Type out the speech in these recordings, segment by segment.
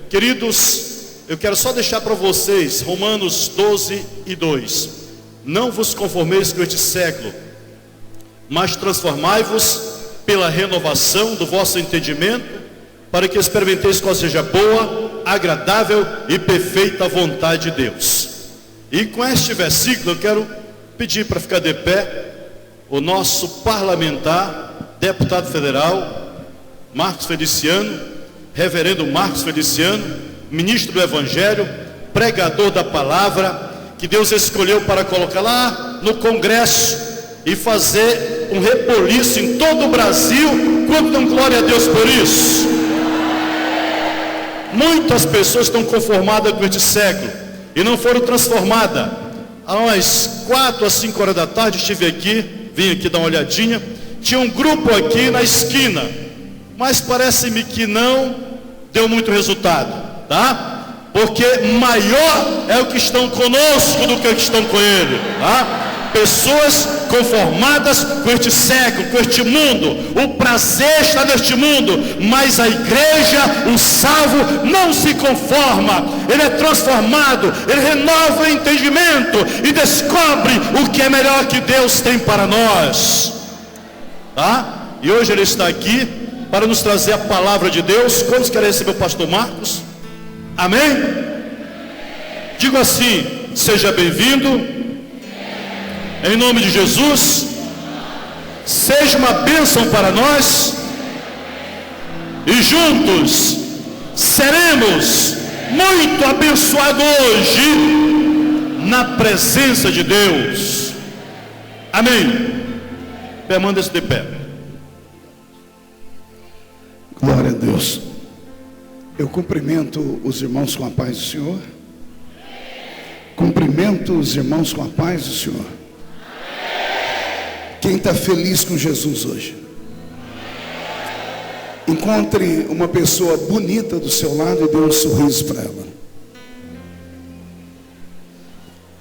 Queridos, eu quero só deixar para vocês Romanos 12:2. Não vos conformeis com este século, mas transformai-vos pela renovação do vosso entendimento, para que experimenteis qual seja boa, agradável e perfeita vontade de Deus. E com este versículo eu quero pedir para ficar de pé o nosso parlamentar, deputado federal Marcos Feliciano, reverendo Marcos Feliciano, ministro do Evangelho, pregador da palavra, que Deus escolheu para colocar lá no Congresso e fazer um reboliço em todo o Brasil. Quanto dão glória a Deus por isso? Muitas pessoas estão conformadas com este século e não foram transformadas. Às 4 às 5 horas da tarde estive aqui, vim aqui dar uma olhadinha. Tinha um grupo aqui na esquina, mas parece-me que não deu muito resultado, tá? Porque maior é o que estão conosco do que o que estão com ele, tá? Pessoas conformadas com este século, com este mundo. O prazer está neste mundo, mas a igreja, o salvo, não se conforma. Ele é transformado, ele renova o entendimento e descobre o que é melhor que Deus tem para nós, tá? E hoje ele está aqui para nos trazer a palavra de Deus. Quantos querem receber o pastor Marcos? Amém? Digo assim: seja bem-vindo. Em nome de Jesus, seja uma bênção para nós, e juntos seremos muito abençoados hoje na presença de Deus. Amém. Permaneça de pé. Glória a Deus. Eu cumprimento os irmãos com a paz do Senhor. Cumprimento os irmãos com a paz do Senhor. Quem está feliz com Jesus hoje? Encontre uma pessoa bonita do seu lado e dê um sorriso para ela.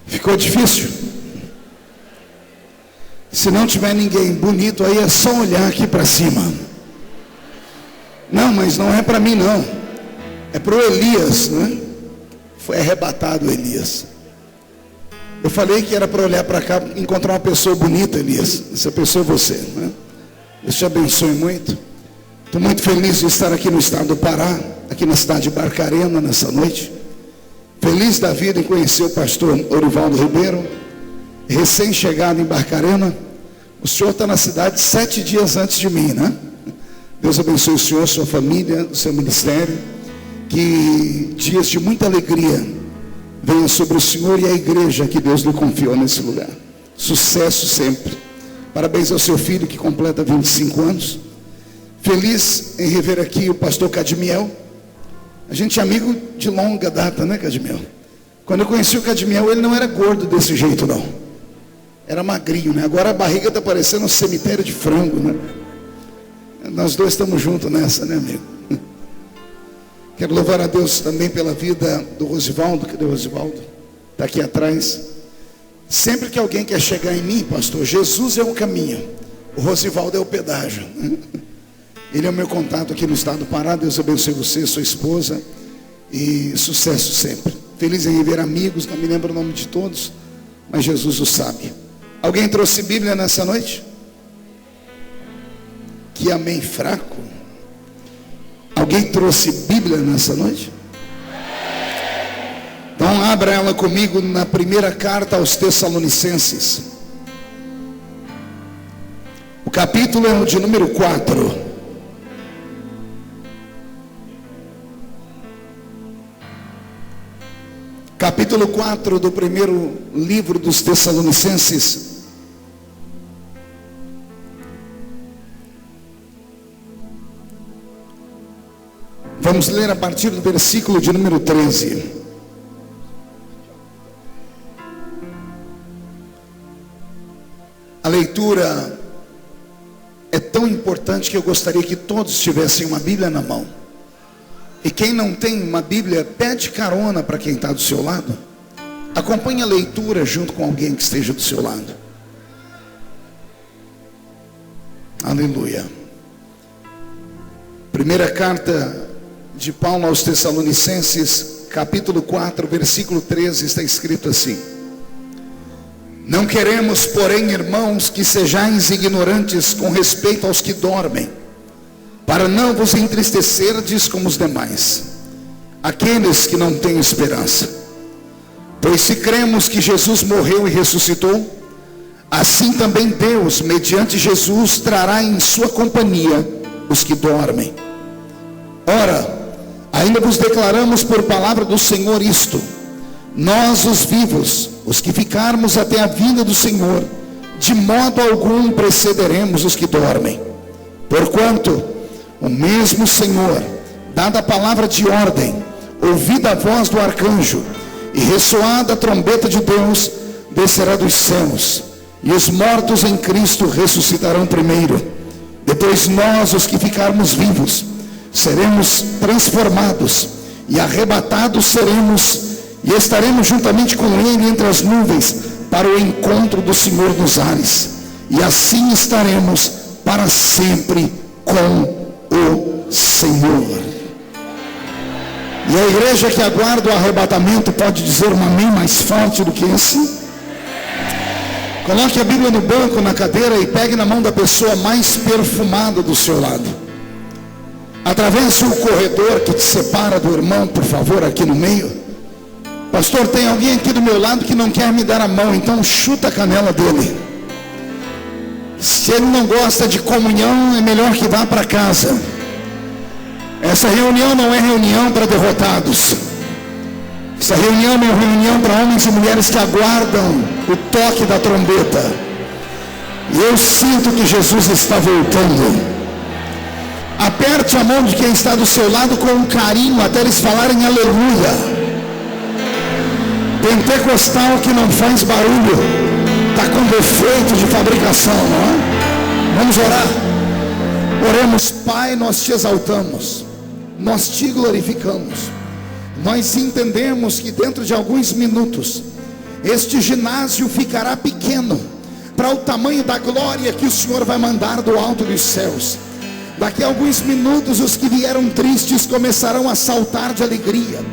Ficou difícil? Se não tiver ninguém bonito aí, é só olhar aqui para cima. Não, mas não é para mim não. É para o Elias, né? Foi arrebatado o Elias. Eu falei que era para olhar para cá, encontrar uma pessoa bonita, Elias. Essa pessoa é você, né? Deus te abençoe muito. Estou muito feliz de estar aqui no estado do Pará, aqui na cidade de Barcarena, nessa noite. Feliz da vida em conhecer o pastor Orivaldo Ribeiro, recém-chegado em Barcarena. O senhor está na cidade 7 dias antes de mim, né? Deus abençoe o senhor, sua família, o seu ministério. Que dias de muita alegria venham sobre o senhor e a igreja que Deus lhe confiou nesse lugar. Sucesso sempre. Parabéns ao seu filho que completa 25 anos. Feliz em rever aqui o pastor Cadmiel. A gente é amigo de longa data, né, Cadmiel? Quando eu conheci o Cadmiel, ele não era gordo desse jeito, não. Era magrinho, né? Agora a barriga está parecendo um cemitério de frango, né? Nós dois estamos juntos nessa, né, amigo? Quero louvar a Deus também pela vida do Rosivaldo. Cadê o Rosivaldo? Está aqui atrás. Sempre que alguém quer chegar em mim, pastor, Jesus é o caminho, o Rosivaldo é o pedágio. Ele é o meu contato aqui no estado do Pará. Deus abençoe você, sua esposa, e sucesso sempre. Feliz em rever amigos, não me lembro o nome de todos, mas Jesus o sabe. Alguém trouxe Bíblia nessa noite? Que amém fraco. Alguém trouxe Bíblia nessa noite? Então abra ela comigo na primeira carta aos Tessalonicenses. O capítulo é o de número 4. Capítulo 4 do primeiro livro dos Tessalonicenses. Vamos ler a partir do versículo de número 13. A leitura é tão importante que eu gostaria que todos tivessem uma Bíblia na mão. E quem não tem uma Bíblia, pede carona para quem está do seu lado. Acompanhe a leitura junto com alguém que esteja do seu lado. Aleluia. Primeira carta de Paulo aos Tessalonicenses, capítulo 4, versículo 13, está escrito assim: não queremos, porém, irmãos, que sejais ignorantes com respeito aos que dormem, para não vos entristecerdes como os demais, aqueles que não têm esperança. Pois se cremos que Jesus morreu e ressuscitou, assim também Deus, mediante Jesus, trará em sua companhia os que dormem. Ora, ainda vos declaramos por palavra do Senhor isto: nós, os vivos, os que ficarmos até a vinda do Senhor, de modo algum precederemos os que dormem. Porquanto o mesmo Senhor, dada a palavra de ordem, ouvida a voz do arcanjo e ressoada a trombeta de Deus, descerá dos céus, e os mortos em Cristo ressuscitarão primeiro. Depois nós, os que ficarmos vivos, seremos transformados e arrebatados seremos, e estaremos juntamente com Ele entre as nuvens, para o encontro do Senhor nos ares, e assim estaremos para sempre com o Senhor. E a igreja que aguarda o arrebatamento pode dizer um amém mais forte do que esse? Coloque a Bíblia no banco, na cadeira, e pegue na mão da pessoa mais perfumada do seu lado. Atravesse o corredor que te separa do irmão, por favor, aqui no meio. Pastor, tem alguém aqui do meu lado que não quer me dar a mão, então chuta a canela dele. Se ele não gosta de comunhão, é melhor que vá para casa. Essa reunião não é reunião para derrotados. Essa reunião é uma reunião para homens e mulheres que aguardam o toque da trombeta. E eu sinto que Jesus está voltando. Aperte a mão de quem está do seu lado com um carinho, até eles falarem aleluia. Pentecostal que não faz barulho está com defeito de fabricação, não é? Vamos orar. Oremos. Pai, nós te exaltamos, nós te glorificamos. Nós entendemos que dentro de alguns minutos este ginásio ficará pequeno para o tamanho da glória que o Senhor vai mandar do alto dos céus. Daqui a alguns minutos os que vieram tristes começarão a saltar de alegria.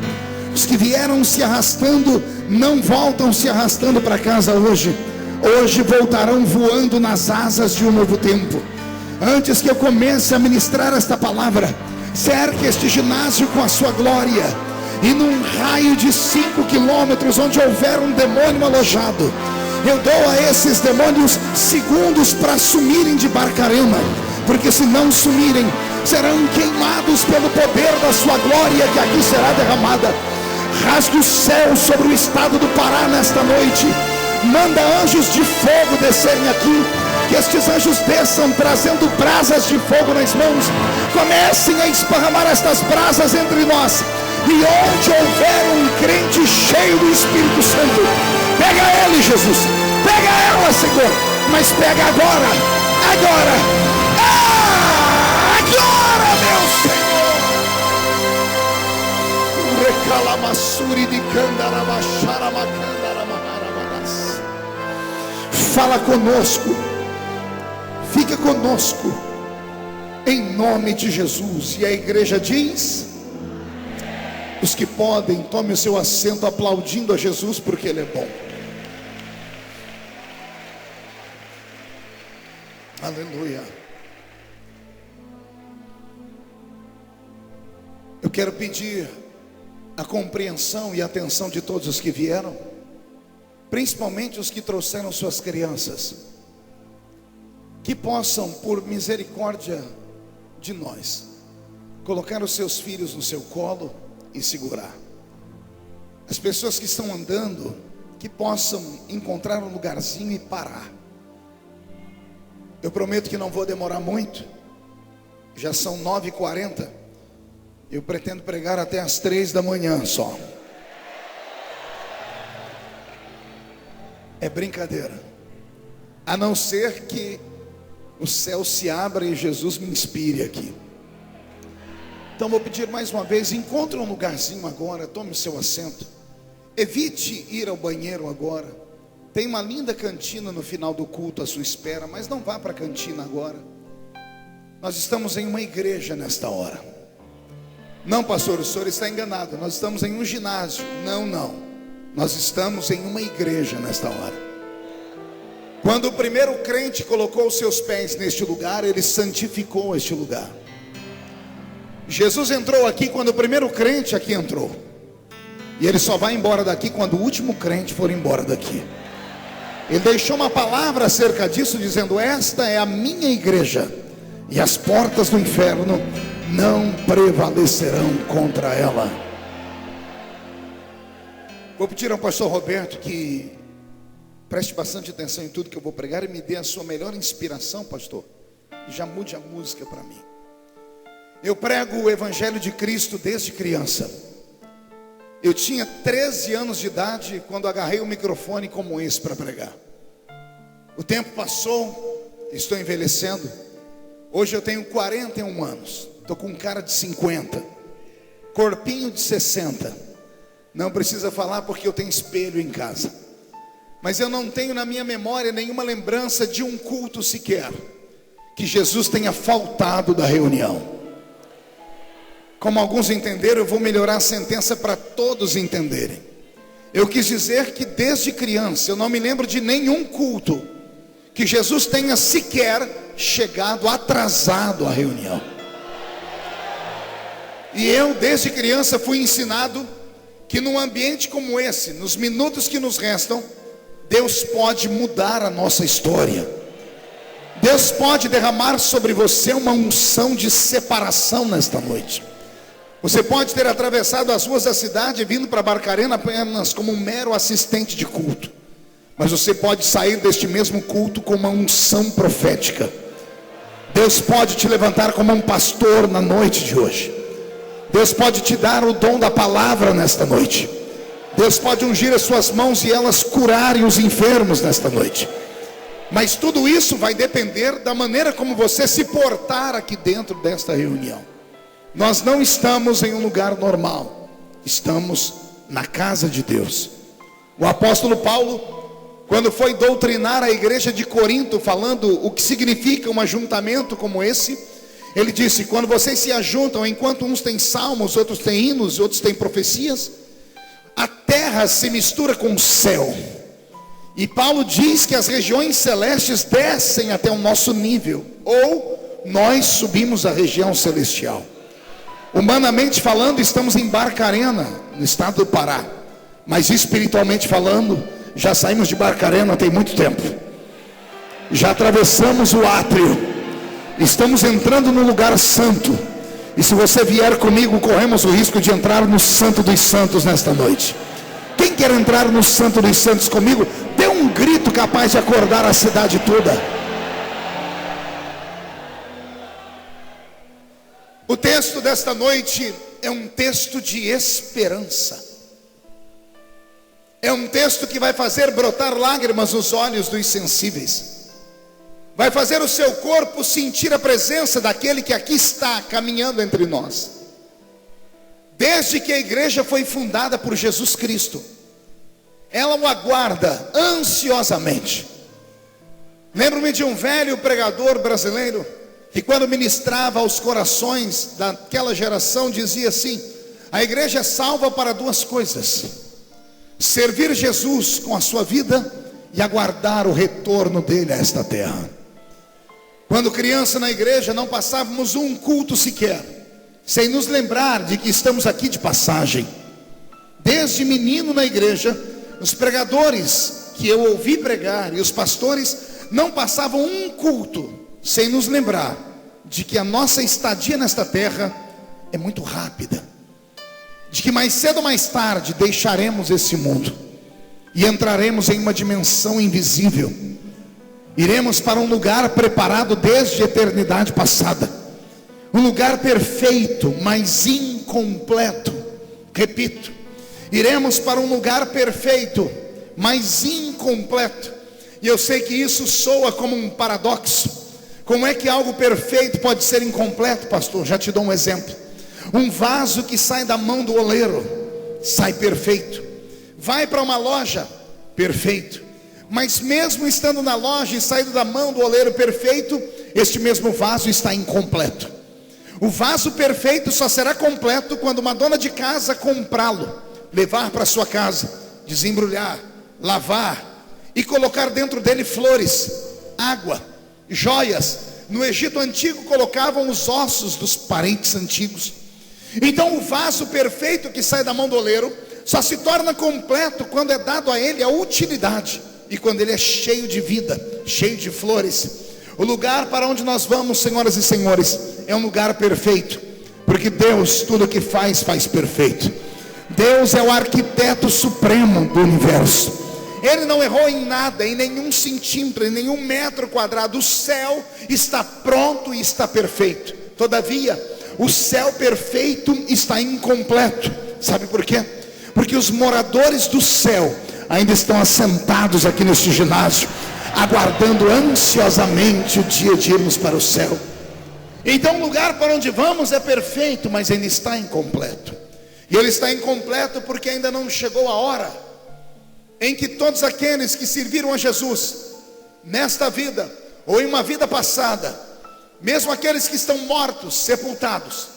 Os que vieram se arrastando não voltam se arrastando para casa hoje. Hoje voltarão voando nas asas de um novo tempo. Antes que eu comece a ministrar esta palavra, cerque este ginásio com a sua glória, e num raio de 5 quilômetros onde houver um demônio alojado, eu dou a esses demônios segundos para sumirem de Barcarena, porque se não sumirem, serão queimados pelo poder da sua glória que aqui será derramada. Rasgue o céu sobre o estado do Pará nesta noite. Manda anjos de fogo descerem aqui, que estes anjos desçam trazendo brasas de fogo nas mãos. Comecem a esparramar estas brasas entre nós, e onde houver um crente cheio do Espírito Santo, pega ele, Jesus, pega ela, Senhor, mas pega agora, agora, agora, meu Senhor. Recalamassuri de Candarabacharamacandaramaras. Fala conosco, fica conosco, em nome de Jesus. E a igreja diz: os que podem, tome o seu assento aplaudindo a Jesus, porque Ele é bom. Aleluia. Eu quero pedir a compreensão e a atenção de todos os que vieram, principalmente os que trouxeram suas crianças, que possam, por misericórdia de nós, colocar os seus filhos no seu colo e segurar. As pessoas que estão andando, que possam encontrar um lugarzinho e parar. Eu prometo que não vou demorar muito. Já são 9h40. Eu pretendo pregar até as 3 da manhã só. É brincadeira. A não ser que o céu se abra e Jesus me inspire aqui. Então vou pedir mais uma vez, encontre um lugarzinho agora, tome o seu assento. Evite ir ao banheiro agora. Tem uma linda cantina no final do culto à sua espera, mas não vá para a cantina agora. Nós estamos em uma igreja nesta hora. Não, pastor, o senhor está enganado. Nós estamos em um ginásio. Não. Nós estamos em uma igreja nesta hora. Quando o primeiro crente colocou os seus pés neste lugar, ele santificou este lugar. Jesus entrou aqui quando o primeiro crente aqui entrou. E ele só vai embora daqui quando o último crente for embora daqui. Ele deixou uma palavra acerca disso, dizendo: esta é a minha igreja, e as portas do inferno não prevalecerão contra ela. Vou pedir ao pastor Roberto que preste bastante atenção em tudo que eu vou pregar e me dê a sua melhor inspiração, pastor. E já mude a música para mim. Eu prego o Evangelho de Cristo desde criança. Eu tinha 13 anos de idade quando agarrei o microfone como esse para pregar. O tempo passou, estou envelhecendo. Hoje eu tenho 41 anos. Estou com um cara de 50, corpinho de 60. Não precisa falar porque eu tenho espelho em casa. Mas eu não tenho na minha memória nenhuma lembrança de um culto sequer que Jesus tenha faltado da reunião. Como alguns entenderam, eu vou melhorar a sentença para todos entenderem. Eu quis dizer que desde criança eu não me lembro de nenhum culto que Jesus tenha sequer chegado atrasado à reunião. E eu desde criança fui ensinado que num ambiente como esse, nos minutos que nos restam, Deus pode mudar a nossa história. Deus pode derramar sobre você uma unção de separação nesta noite. Você pode ter atravessado as ruas da cidade vindo para Barcarena apenas como um mero assistente de culto. Mas você pode sair deste mesmo culto com uma unção profética. Deus pode te levantar como um pastor na noite de hoje. Deus pode te dar o dom da palavra nesta noite. Deus pode ungir as suas mãos e elas curarem os enfermos nesta noite. Mas tudo isso vai depender da maneira como você se portar aqui dentro desta reunião. Nós não estamos em um lugar normal. Estamos na casa de Deus. O apóstolo Paulo, quando foi doutrinar a igreja de Corinto, falando o que significa um ajuntamento como esse, ele disse: quando vocês se ajuntam, enquanto uns têm salmos, outros têm hinos, outros têm profecias, a terra se mistura com o céu. E Paulo diz que as regiões celestes descem até o nosso nível, ou nós subimos à região celestial. Humanamente falando, estamos em Barcarena, no estado do Pará. Mas espiritualmente falando, já saímos de Barcarena tem muito tempo. Já atravessamos o átrio. Estamos entrando no lugar santo. E se você vier comigo, corremos o risco de entrar no Santo dos Santos nesta noite. Quem quer entrar no Santo dos Santos comigo, dê um grito capaz de acordar a cidade toda. O texto desta noite é um texto de esperança. É um texto que vai fazer brotar lágrimas nos olhos dos sensíveis. Vai fazer o seu corpo sentir a presença daquele que aqui está caminhando entre nós. Desde que a igreja foi fundada por Jesus Cristo, ela o aguarda ansiosamente. Lembro-me de um velho pregador brasileiro que quando ministrava aos corações daquela geração dizia assim: a igreja é salva para duas coisas: servir Jesus com a sua vida e aguardar o retorno dele a esta terra. Quando criança na igreja não passávamos um culto sequer sem nos lembrar de que estamos aqui de passagem. Desde menino na igreja, os pregadores que eu ouvi pregar e os pastores não passavam um culto sem nos lembrar de que a nossa estadia nesta terra é muito rápida, de que mais cedo ou mais tarde deixaremos esse mundo e entraremos em uma dimensão invisível. Iremos para um lugar preparado desde a eternidade passada, um lugar perfeito, mas incompleto. Repito, iremos para um lugar perfeito, mas incompleto. E eu sei que isso soa como um paradoxo. Como é que algo perfeito pode ser incompleto, pastor? Já te dou um exemplo. Um vaso que sai da mão do oleiro sai perfeito. Vai para uma loja, perfeito. Mas mesmo estando na loja e saindo da mão do oleiro perfeito, este mesmo vaso está incompleto. O vaso perfeito só será completo quando uma dona de casa comprá-lo, levar para sua casa, desembrulhar, lavar e colocar dentro dele flores, água, joias. No Egito antigo colocavam os ossos dos parentes antigos. Então o vaso perfeito que sai da mão do oleiro só se torna completo quando é dado a ele a utilidade e quando ele é cheio de vida, cheio de flores. O lugar para onde nós vamos, senhoras e senhores, é um lugar perfeito, porque Deus tudo que faz perfeito. Deus é o arquiteto supremo do universo. Ele não errou em nada, em nenhum centímetro, em nenhum metro quadrado. O céu está pronto e está perfeito. Todavia, o céu perfeito está incompleto. Sabe por quê? Porque os moradores do céu ainda estão assentados aqui neste ginásio, aguardando ansiosamente o dia de irmos para o céu. Então o lugar para onde vamos é perfeito, mas ainda está incompleto. E ele está incompleto porque ainda não chegou a hora em que todos aqueles que serviram a Jesus nesta vida ou em uma vida passada, mesmo aqueles que estão mortos, sepultados,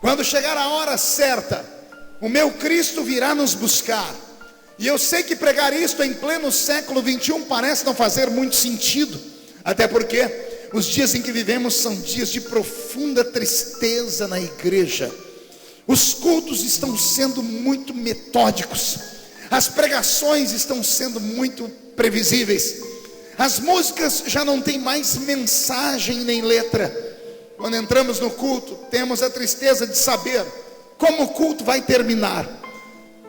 quando chegar a hora certa, o meu Cristo virá nos buscar. E eu sei que pregar isto em pleno século 21 parece não fazer muito sentido, até porque os dias em que vivemos são dias de profunda tristeza na igreja. Os cultos estão sendo muito metódicos, as pregações estão sendo muito previsíveis, as músicas já não têm mais mensagem nem letra. Quando entramos no culto, temos a tristeza de saber como o culto vai terminar.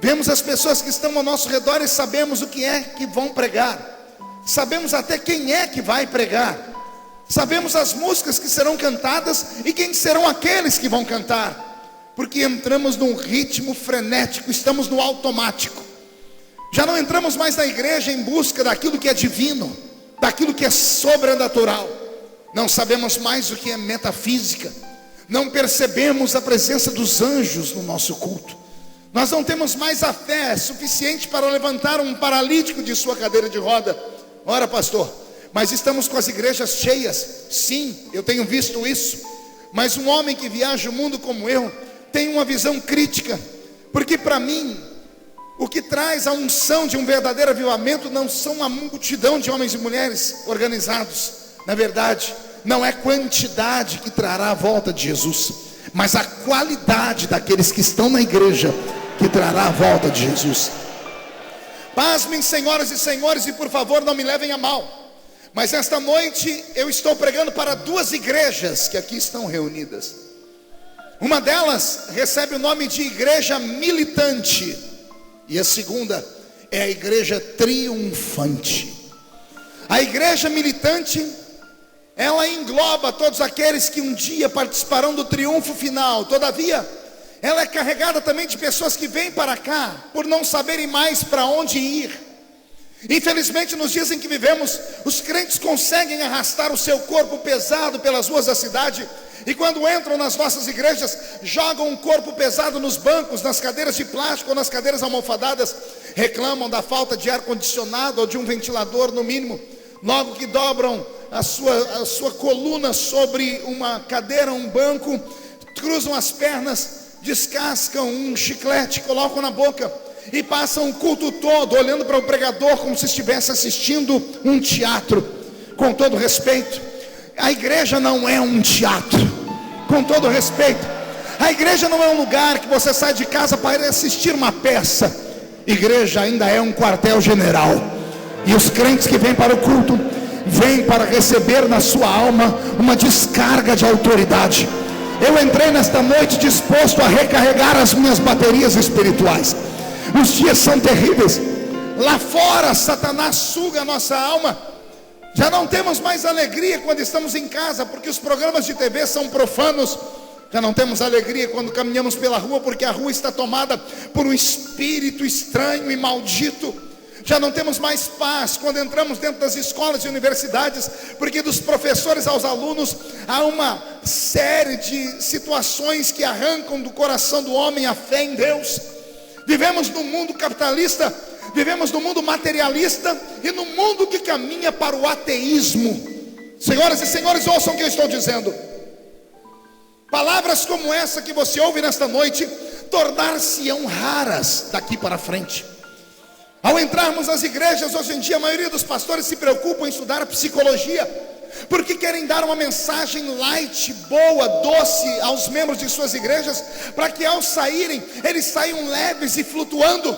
Vemos as pessoas que estão ao nosso redor e sabemos o que é que vão pregar, sabemos até quem é que vai pregar, sabemos as músicas que serão cantadas e quem serão aqueles que vão cantar, porque entramos num ritmo frenético, estamos no automático. Já não entramos mais na igreja em busca daquilo que é divino, daquilo que é sobrenatural. Não sabemos mais o que é metafísica, não percebemos a presença dos anjos no nosso culto. Nós não temos mais a fé suficiente para levantar um paralítico de sua cadeira de roda. Ora, pastor, mas estamos com as igrejas cheias. Sim, eu tenho visto isso. Mas um homem que viaja o mundo como eu tem uma visão crítica, porque para mim o que traz a unção de um verdadeiro avivamento não são uma multidão de homens e mulheres organizados. Na verdade, não é quantidade que trará a volta de Jesus, mas a qualidade daqueles que estão na igreja que trará a volta de Jesus. Pasmem, senhoras e senhores, e por favor não me levem a mal, mas esta noite eu estou pregando para duas igrejas que aqui estão reunidas. Uma delas recebe o nome de igreja militante, e a segunda é a igreja triunfante. A igreja militante, ela engloba todos aqueles que um dia participarão do triunfo final. Todavia, ela é carregada também de pessoas que vêm para cá por não saberem mais para onde ir. Infelizmente, nos dias em que vivemos, os crentes conseguem arrastar o seu corpo pesado pelas ruas da cidade, e quando entram nas nossas igrejas, jogam um corpo pesado nos bancos, nas cadeiras de plástico ou nas cadeiras almofadadas, reclamam da falta de ar-condicionado ou de um ventilador no mínimo. Logo que dobram a sua coluna sobre uma cadeira, um banco, cruzam as pernas, descascam um chiclete, colocam na boca e passam o culto todo olhando para o pregador como se estivesse assistindo um teatro. Com todo respeito, a igreja não é um teatro. Com todo respeito, a igreja não é um lugar que você sai de casa para ir assistir uma peça. Igreja ainda é um quartel-general, e os crentes que vêm para o culto vêm para receber na sua alma uma descarga de autoridade. Eu entrei nesta noite disposto a recarregar as minhas baterias espirituais. Os dias são terríveis. Lá fora Satanás suga a nossa alma. Já não temos mais alegria quando estamos em casa, porque os programas de TV são profanos. Já não temos alegria quando caminhamos pela rua, porque a rua está tomada por um espírito estranho e maldito. Já não temos mais paz quando entramos dentro das escolas e universidades, porque dos professores aos alunos há uma série de situações que arrancam do coração do homem a fé em Deus. Vivemos num mundo capitalista, vivemos num mundo materialista e num mundo que caminha para o ateísmo. Senhoras e senhores, ouçam o que eu estou dizendo. Palavras como essa que você ouve nesta noite tornar-se-ão raras daqui para frente. Ao entrarmos nas igrejas hoje em dia, a maioria dos pastores se preocupam em estudar psicologia, porque querem dar uma mensagem light, boa, doce aos membros de suas igrejas, para que ao saírem, eles saiam leves e flutuando.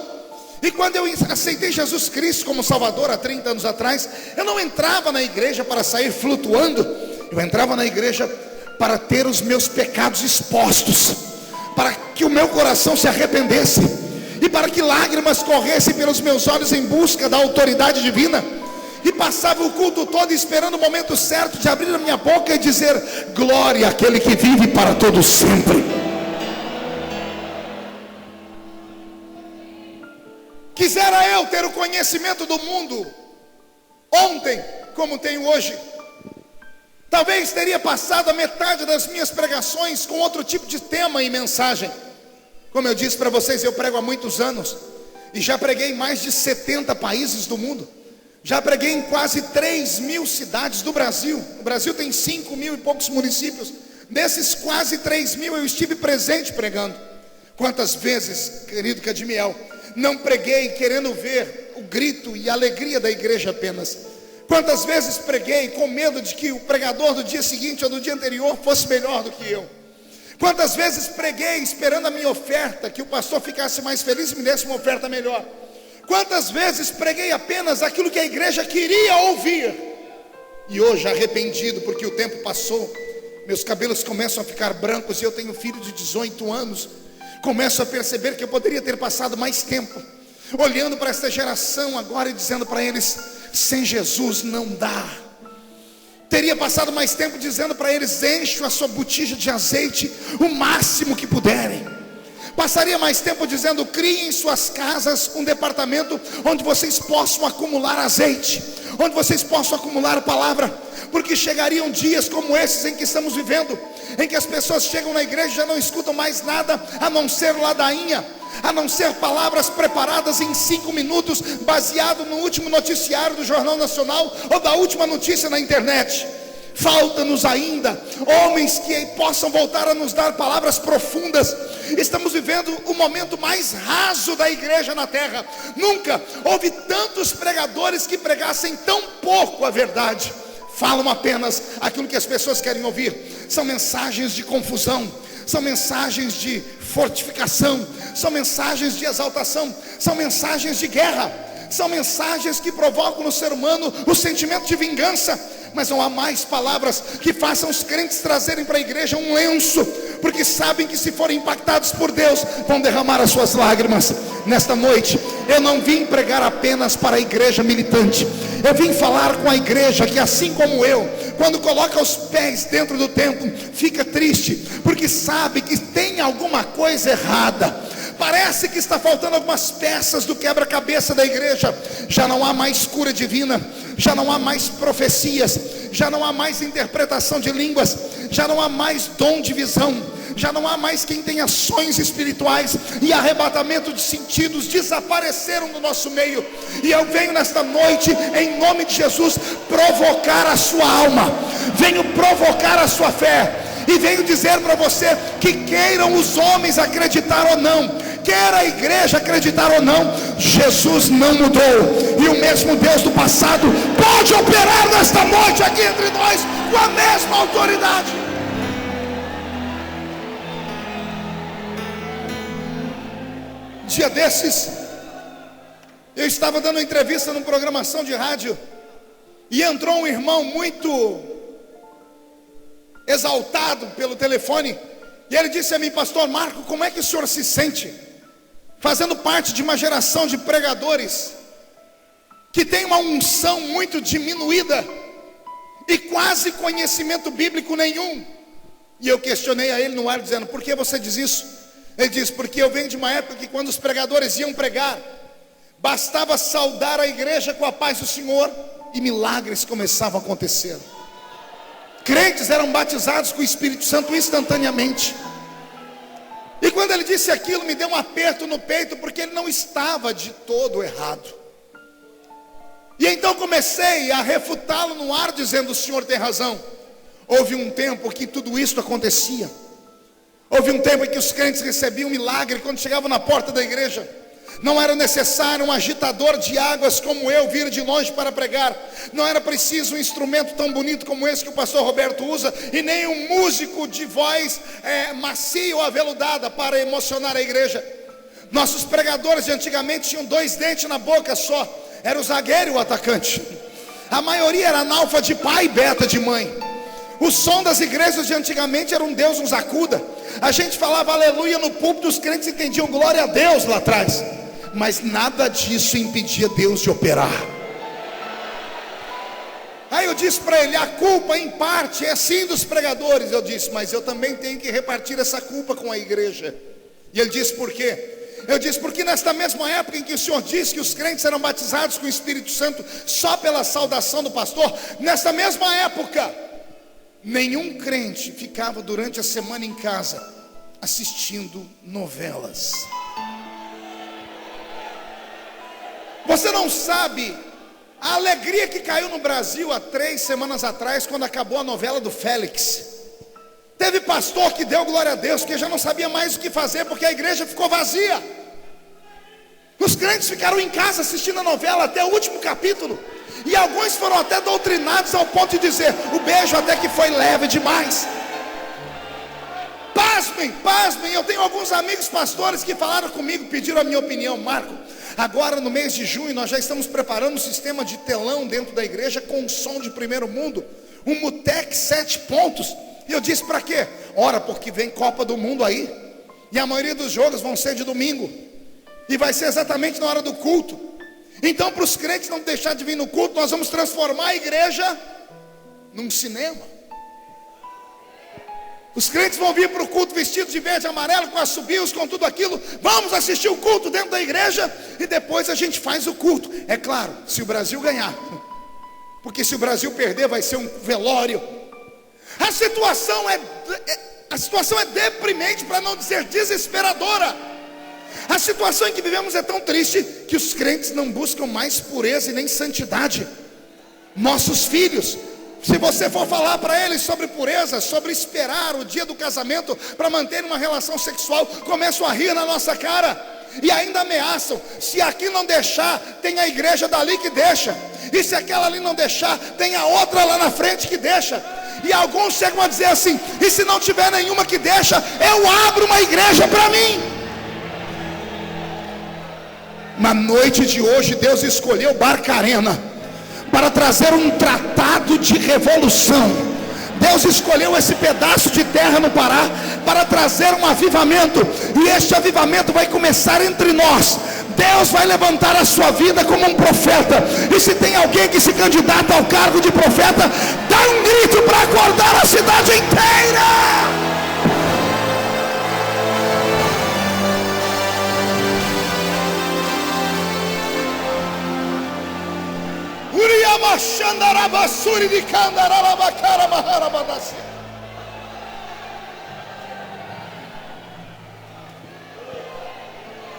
E quando eu aceitei Jesus Cristo como Salvador há 30 anos atrás, eu não entrava na igreja para sair flutuando, eu entrava na igreja para ter os meus pecados expostos, para que o meu coração se arrependesse, e para que lágrimas corressem pelos meus olhos em busca da autoridade divina. E passava o culto todo esperando o momento certo de abrir a minha boca e dizer: glória àquele que vive para todo sempre. Quisera eu ter o conhecimento do mundo ontem, como tenho hoje. Talvez teria passado a metade das minhas pregações com outro tipo de tema e mensagem. Como eu disse para vocês, eu prego há muitos anos e já preguei em mais de 70 países do mundo. Já preguei em quase 3.000 cidades do Brasil. O Brasil tem 5.000 e poucos municípios. Desses quase 3.000 eu estive presente pregando. Quantas vezes, querido Cadmiel, não preguei querendo ver o grito e a alegria da igreja apenas. Quantas vezes preguei com medo de que o pregador do dia seguinte ou do dia anterior fosse melhor do que eu. Quantas vezes preguei esperando a minha oferta, que o pastor ficasse mais feliz e me desse uma oferta melhor. Quantas vezes preguei apenas aquilo que a igreja queria ouvir. E hoje, arrependido porque o tempo passou, meus cabelos começam a ficar brancos e eu tenho um filho de 18 anos. Começo a perceber que eu poderia ter passado mais tempo olhando para esta geração agora e dizendo para eles: sem Jesus não dá. Teria passado mais tempo dizendo para eles: encham a sua botija de azeite o máximo que puderem. Passaria mais tempo dizendo: criem em suas casas um departamento onde vocês possam acumular azeite, onde vocês possam acumular palavra. Porque chegariam dias como esses em que estamos vivendo, em que as pessoas chegam na igreja e já não escutam mais nada a não ser ladainha, a não ser palavras preparadas em 5 minutos, baseado no último noticiário do Jornal Nacional ou da última notícia na internet. Falta-nos ainda homens que possam voltar a nos dar palavras profundas. Estamos vivendo o momento mais raso da igreja na terra. Nunca houve tantos pregadores que pregassem tão pouco a verdade. Falam apenas aquilo que as pessoas querem ouvir. São mensagens de confusão, são mensagens de fortificação, são mensagens de exaltação, são mensagens de guerra, são mensagens que provocam no ser humano o sentimento de vingança. Mas não há mais palavras que façam os crentes trazerem para a igreja um lenço, porque sabem que se forem impactados por Deus, vão derramar as suas lágrimas. Nesta noite, eu não vim pregar apenas para a igreja militante. Eu vim falar com a igreja que, assim como eu, quando coloca os pés dentro do templo, fica triste, porque sabe que tem alguma coisa errada. Parece que está faltando algumas peças do quebra-cabeça da igreja. Já não há mais cura divina, já não há mais profecias, já não há mais interpretação de línguas, já não há mais dom de visão, já não há mais quem tenha sonhos espirituais, e arrebatamento de sentidos desapareceram do nosso meio. E eu venho nesta noite, em nome de Jesus, provocar a sua alma, venho provocar a sua fé, e venho dizer para você que, queiram os homens acreditar ou não, quer a igreja acreditar ou não, Jesus não mudou, e o mesmo Deus do passado pode operar nesta noite aqui entre nós com a mesma autoridade. Dia desses, eu estava dando uma entrevista numa programação de rádio, e entrou um irmão muito exaltado pelo telefone, e ele disse a mim: pastor Marco, como é que o senhor se sente fazendo parte de uma geração de pregadores que tem uma unção muito diminuída e quase conhecimento bíblico nenhum? E eu questionei a ele no ar, dizendo: por que você diz isso? Ele disse: porque eu venho de uma época que, quando os pregadores iam pregar, bastava saudar a igreja com a paz do Senhor e milagres começavam a acontecer. Crentes eram batizados com o Espírito Santo instantaneamente. E quando ele disse aquilo, me deu um aperto no peito, porque ele não estava de todo errado. E então comecei a refutá-lo no ar, dizendo: o senhor tem razão. Houve um tempo que tudo isso acontecia. Houve um tempo em que os crentes recebiam milagre quando chegavam na porta da igreja. Não era necessário um agitador de águas como eu vir de longe para pregar. Não era preciso um instrumento tão bonito como esse que o pastor Roberto usa, e nem um músico de voz macia ou aveludada para emocionar a igreja. Nossos pregadores de antigamente tinham 2 dentes na boca só. Era o zagueiro e o atacante. A maioria era analfa de pai e beta de mãe. O som das igrejas de antigamente era um Deus nos acuda. A gente falava aleluia no púlpito, os crentes entendiam glória a Deus lá atrás. Mas nada disso impedia Deus de operar. Aí eu disse para ele: a culpa em parte é sim dos pregadores. Eu disse: mas eu também tenho que repartir essa culpa com a igreja. E ele disse: por quê? Eu disse: porque nesta mesma época em que o Senhor disse que os crentes eram batizados com o Espírito Santo só pela saudação do pastor, nesta mesma época, nenhum crente ficava durante a semana em casa assistindo novelas. Você não sabe a alegria que caiu no Brasil há 3 semanas atrás, quando acabou a novela do Félix. Teve pastor que deu glória a Deus, porque já não sabia mais o que fazer, porque a igreja ficou vazia. Os crentes ficaram em casa assistindo a novela até o último capítulo. E alguns foram até doutrinados ao ponto de dizer: o beijo até que foi leve demais. Pasmem, eu tenho alguns amigos pastores que falaram comigo, pediram a minha opinião. Marco, agora no mês de junho nós já estamos preparando um sistema de telão dentro da igreja com som de primeiro mundo, um Mutec 7 pontos. E eu disse: para quê? Ora, porque vem Copa do Mundo aí, e a maioria dos jogos vão ser de domingo, e vai ser exatamente na hora do culto. Então, para os crentes não deixar de vir no culto, nós vamos transformar a igreja num cinema. Os crentes vão vir para o culto vestidos de verde e amarelo, com assobios, com tudo aquilo. Vamos assistir o culto dentro da igreja, e depois a gente faz o culto. É claro, se o Brasil ganhar, porque se o Brasil perder vai ser um velório. A situação é deprimente, para não dizer desesperadora. A situação em que vivemos é tão triste que os crentes não buscam mais pureza e nem santidade. Nossos filhos, se você for falar para eles sobre pureza, sobre esperar o dia do casamento para manter uma relação sexual, começam a rir na nossa cara e ainda ameaçam: se aqui não deixar, tem a igreja dali que deixa, e se aquela ali não deixar, tem a outra lá na frente que deixa. E alguns chegam a dizer assim: e se não tiver nenhuma que deixa, eu abro uma igreja para mim. Na noite de hoje, Deus escolheu Barcarena para trazer um tratado de revolução. Deus escolheu esse pedaço de terra no Pará para trazer um avivamento, e este avivamento vai começar entre nós. Deus vai levantar a sua vida como um profeta, e se tem alguém que se candidata ao cargo de profeta, dá um grito para acordar a cidade inteira.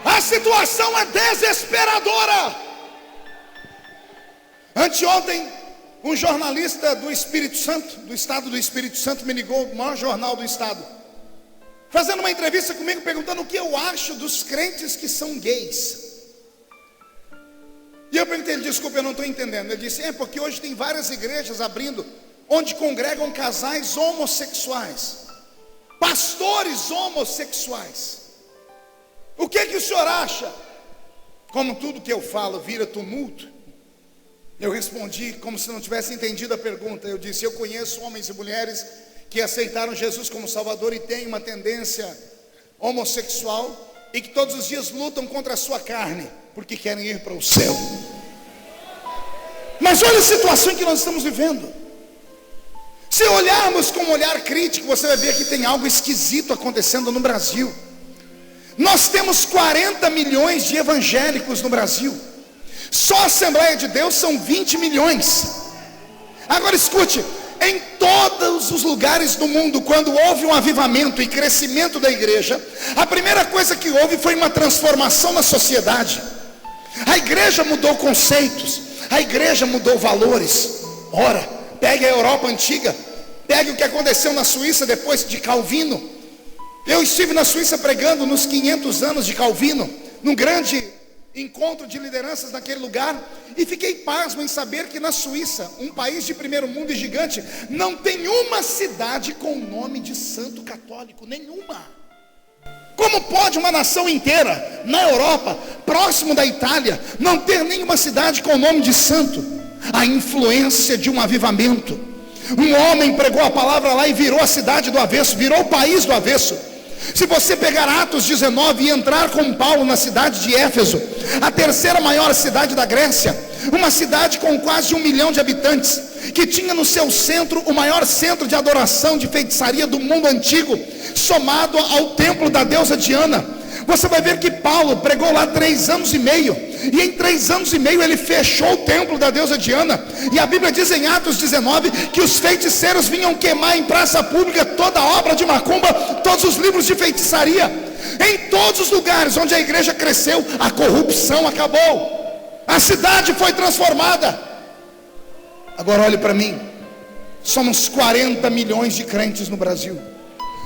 A situação é desesperadora. Anteontem, um jornalista do Espírito Santo, do estado do Espírito Santo, me ligou, o maior jornal do estado, fazendo uma entrevista comigo, perguntando o que eu acho dos crentes que são gays. E eu perguntei: desculpa, eu não estou entendendo. Ele disse: porque hoje tem várias igrejas abrindo, onde congregam casais homossexuais, pastores homossexuais. O que o senhor acha? Como tudo que eu falo vira tumulto, eu respondi como se não tivesse entendido a pergunta. Eu disse: eu conheço homens e mulheres que aceitaram Jesus como Salvador e têm uma tendência homossexual, e que todos os dias lutam contra a sua carne, porque querem ir para o céu. Mas olha a situação que nós estamos vivendo. Se olharmos com um olhar crítico, você vai ver que tem algo esquisito acontecendo no Brasil. Nós temos 40 milhões de evangélicos no Brasil. Só a Assembleia de Deus são 20 milhões. Agora escute, em todos os lugares do mundo, quando houve um avivamento e crescimento da igreja, a primeira coisa que houve foi uma transformação na sociedade. A igreja mudou conceitos, a igreja mudou valores. Ora, pegue a Europa antiga, pegue o que aconteceu na Suíça depois de Calvino. Eu estive na Suíça pregando nos 500 anos de Calvino, num grande encontro de lideranças naquele lugar, e fiquei pasmo em saber que na Suíça, um país de primeiro mundo e gigante, não tem uma cidade com o nome de santo católico, nenhuma. Como pode uma nação inteira, na Europa, próximo da Itália, não ter nenhuma cidade com o nome de santo? A influência de um avivamento. Um homem pregou a palavra lá e virou a cidade do avesso, virou o país do avesso. Se você pegar Atos 19 e entrar com Paulo na cidade de Éfeso, a terceira maior cidade da Grécia, uma cidade com quase 1 milhão de habitantes, que tinha no seu centro o maior centro de adoração de feitiçaria do mundo antigo, somado ao templo da deusa Diana, você vai ver que Paulo pregou lá 3 anos e meio, e em 3 anos e meio ele fechou o templo da deusa Diana, e a Bíblia diz em Atos 19, que os feiticeiros vinham queimar em praça pública toda a obra de macumba, todos os livros de feitiçaria. Em todos os lugares onde a igreja cresceu, a corrupção acabou, a cidade foi transformada. Agora olhe para mim, somos 40 milhões de crentes no Brasil.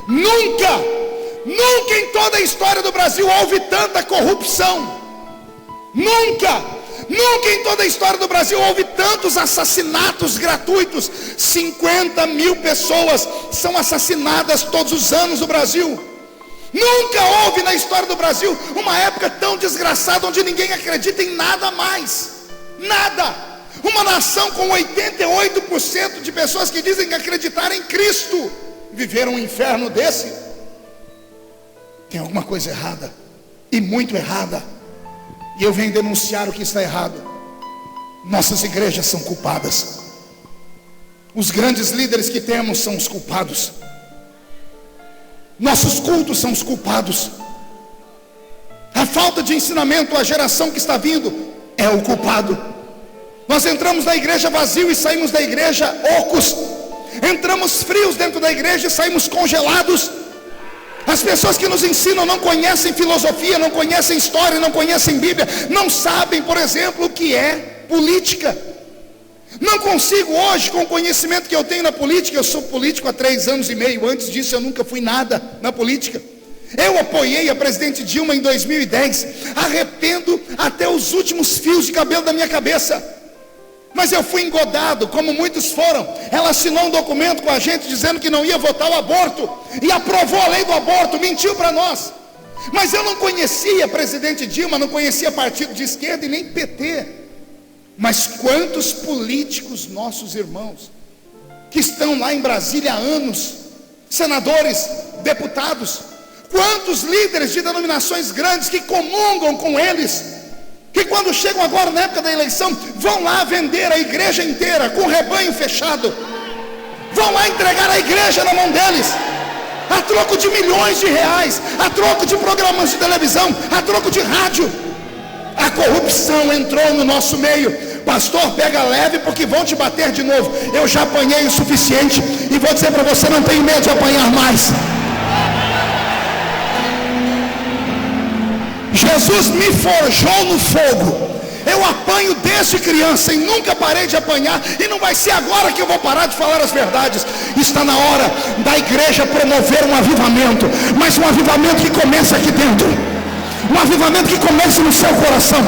Nunca em toda a história do Brasil houve tanta corrupção. Nunca em toda a história do Brasil houve tantos assassinatos gratuitos. 50 mil pessoas são assassinadas todos os anos no Brasil. Nunca houve na história do Brasil uma época tão desgraçada, onde ninguém acredita em nada mais. Nada. Uma nação com 88% de pessoas que dizem acreditar em Cristo, viver um inferno desse. Tem alguma coisa errada, e muito errada, e eu venho denunciar o que está errado. Nossas igrejas são culpadas, os grandes líderes que temos são os culpados, nossos cultos são os culpados, a falta de ensinamento à geração que está vindo é o culpado. Nós entramos na igreja vazio e saímos da igreja ocos, entramos frios dentro da igreja e saímos congelados. As pessoas que nos ensinam não conhecem filosofia, não conhecem história, não conhecem Bíblia, não sabem, por exemplo, o que é política. Não consigo hoje, com o conhecimento que eu tenho na política, eu sou político há 3 anos e meio, antes disso eu nunca fui nada na política. Eu apoiei a presidente Dilma em 2010, arrependo até os últimos fios de cabelo da minha cabeça. Mas eu fui engodado, como muitos foram. Ela assinou um documento com a gente dizendo que não ia votar o aborto, e aprovou a lei do aborto, mentiu para nós. Mas eu não conhecia a presidente Dilma, não conhecia partido de esquerda e nem PT. Mas quantos políticos, nossos irmãos, que estão lá em Brasília há anos, senadores, deputados, quantos líderes de denominações grandes que comungam com eles, que quando chegam agora na época da eleição, vão lá vender a igreja inteira, com o rebanho fechado, vão lá entregar a igreja na mão deles, a troco de milhões de reais, a troco de programas de televisão, a troco de rádio. A corrupção entrou no nosso meio. Pastor, pega leve, porque vão te bater de novo. Eu já apanhei o suficiente, e vou dizer para você, não tenho medo de apanhar mais. Jesus me forjou no fogo. Eu apanho desde criança e nunca parei de apanhar, e não vai ser agora que eu vou parar de falar as verdades. Está na hora da igreja promover um avivamento, mas um avivamento que começa aqui dentro, um avivamento que começa no seu coração.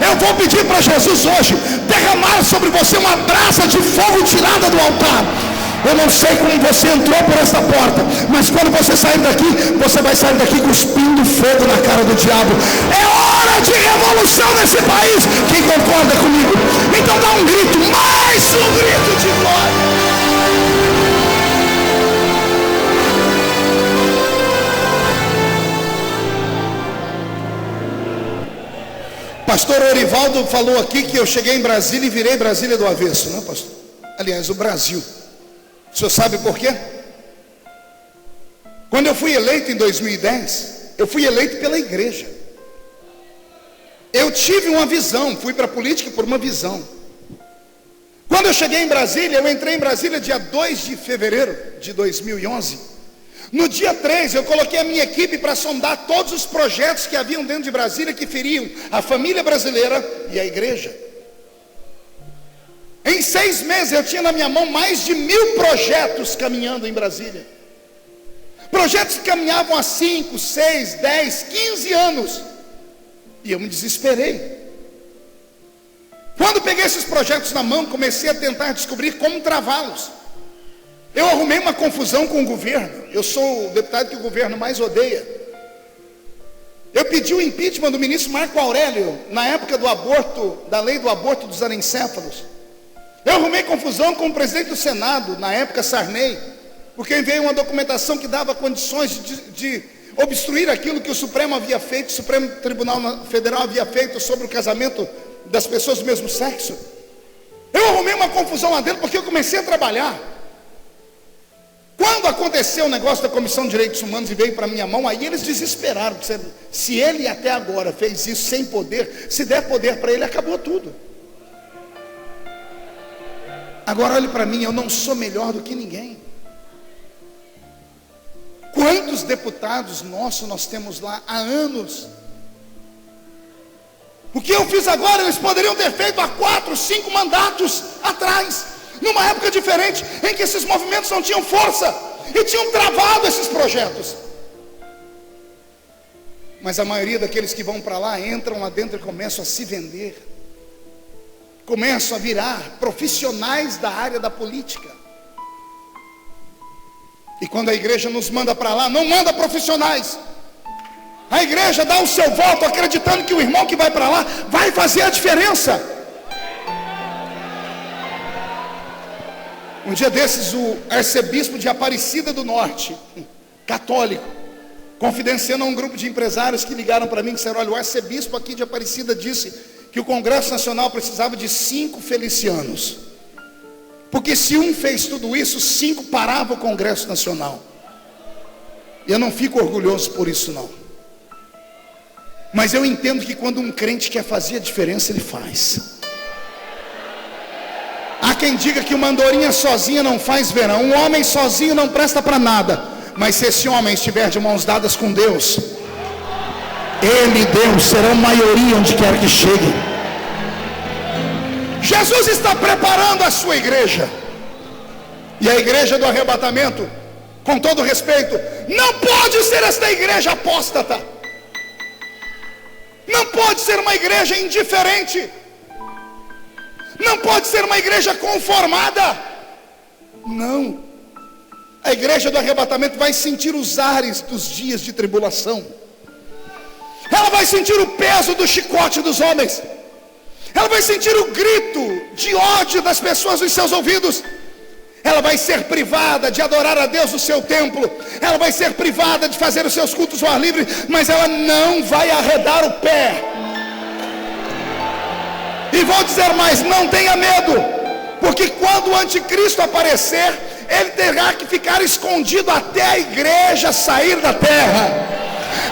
Eu vou pedir para Jesus hoje derramar sobre você uma brasa de fogo tirada do altar. Eu não sei como você entrou por essa porta, mas quando você sair daqui, você vai sair daqui cuspindo fogo na cara do diabo. É hora de revolução nesse país. Quem concorda comigo? Então dá um grito, mais um grito de glória. Pastor Orivaldo falou aqui que eu cheguei em Brasília e virei Brasília do avesso, não, pastor? Aliás, o Brasil. O senhor sabe por quê? Quando eu fui eleito em 2010, eu fui eleito pela igreja. Eu tive uma visão, fui para a política por uma visão. Quando eu cheguei em Brasília, eu entrei em Brasília dia 2 de fevereiro de 2011. No dia 3, eu coloquei a minha equipe para sondar todos os projetos que haviam dentro de Brasília que feriam a família brasileira e a igreja. Em 6 meses eu tinha na minha mão mais de 1000 projetos caminhando em Brasília. Projetos que caminhavam há 5, 6, 10, 15 anos. E eu me desesperei. Quando peguei esses projetos na mão, comecei a tentar descobrir como travá-los. Eu arrumei uma confusão com o governo. Eu sou o deputado que o governo mais odeia. Eu pedi o impeachment do ministro Marco Aurélio, na época do aborto, da lei do aborto dos anencéfalos. Eu arrumei confusão com o presidente do Senado, na época Sarney, porque enviei uma documentação que dava condições de obstruir aquilo que o Supremo havia feito, o Supremo Tribunal Federal havia feito sobre o casamento das pessoas do mesmo sexo. Eu arrumei uma confusão lá dentro porque eu comecei a trabalhar. Quando aconteceu o negócio da Comissão de Direitos Humanos e veio para minha mão, aí eles desesperaram. Se ele até agora fez isso sem poder, se der poder para ele, acabou tudo. Agora olhe para mim, eu não sou melhor do que ninguém. Quantos deputados nossos nós temos lá há anos? O que eu fiz agora, eles poderiam ter feito há 4, 5 mandatos atrás, numa época diferente, em que esses movimentos não tinham força e tinham travado esses projetos. Mas a maioria daqueles que vão para lá, entram lá dentro e começam a se vender, começam a virar profissionais da área da política. E quando a igreja nos manda para lá, não manda profissionais. A igreja dá o seu voto acreditando que o irmão que vai para lá vai fazer a diferença. Um dia desses, o arcebispo de Aparecida do Norte, católico, confidenciando a um grupo de empresários que ligaram para mim e disseram: olha, o arcebispo aqui de Aparecida disse que o Congresso Nacional precisava de 5 felicianos, porque se um fez tudo isso, 5 paravam o Congresso Nacional. E eu não fico orgulhoso por isso não, mas eu entendo que quando um crente quer fazer a diferença, ele faz. Há quem diga que uma andorinha sozinha não faz verão, um homem sozinho não presta para nada, mas se esse homem estiver de mãos dadas com Deus, ele e Deus serão maioria onde quer que chegue. Jesus está preparando a sua igreja, e a igreja do arrebatamento, com todo respeito, não pode ser esta igreja apóstata, não pode ser uma igreja indiferente, não pode ser uma igreja conformada. Não. A igreja do arrebatamento vai sentir os ares dos dias de tribulação. Ela vai sentir o peso do chicote dos homens. Ela vai sentir o grito de ódio das pessoas nos seus ouvidos. Ela vai ser privada de adorar a Deus no seu templo. Ela vai ser privada de fazer os seus cultos ao ar livre. Mas ela não vai arredar o pé. E vou dizer mais, não tenha medo, porque quando o anticristo aparecer, ele terá que ficar escondido até a igreja sair da terra.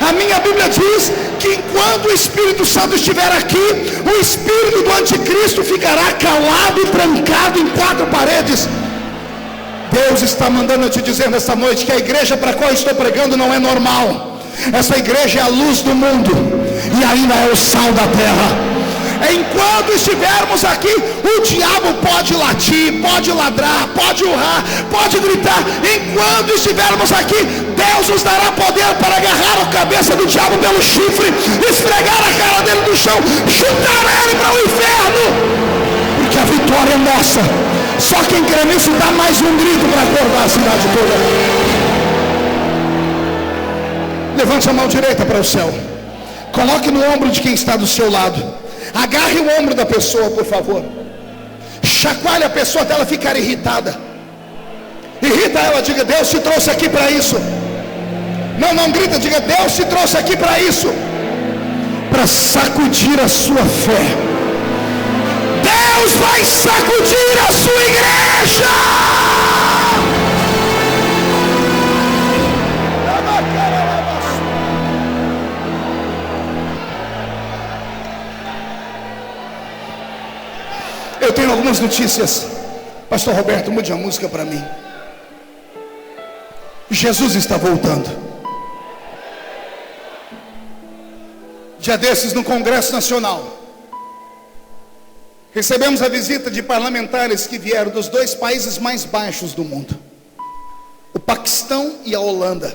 A minha Bíblia diz que enquanto o Espírito Santo estiver aqui, o espírito do anticristo ficará calado e trancado em 4 paredes. Deus está mandando eu te dizer nesta noite que a igreja para a qual eu estou pregando não é normal. Essa igreja é a luz do mundo e ainda é o sal da terra. Enquanto estivermos aqui, o diabo pode latir, pode ladrar, pode urrar, pode gritar. Enquanto estivermos aqui, Deus nos dará poder para agarrar a cabeça do diabo pelo chifre, esfregar a cara dele no chão, chutar ele para o inferno, porque a vitória é nossa. Só quem crê nisso dá mais um grito para acordar a cidade toda. Levante a mão direita para o céu, coloque no ombro de quem está do seu lado. Agarre o ombro da pessoa, por favor. Chacoalhe a pessoa até ela ficar irritada. Irrita ela, diga: Deus te trouxe aqui para isso. Não grita, diga: Deus te trouxe aqui para isso, para sacudir a sua fé. Deus vai sacudir a sua igreja. Eu tenho algumas notícias. Pastor Roberto, mude a música para mim. Jesus está voltando. Dia desses, no Congresso Nacional, recebemos a visita de parlamentares que vieram dos 2 países mais baixos do mundo, o Paquistão e a Holanda.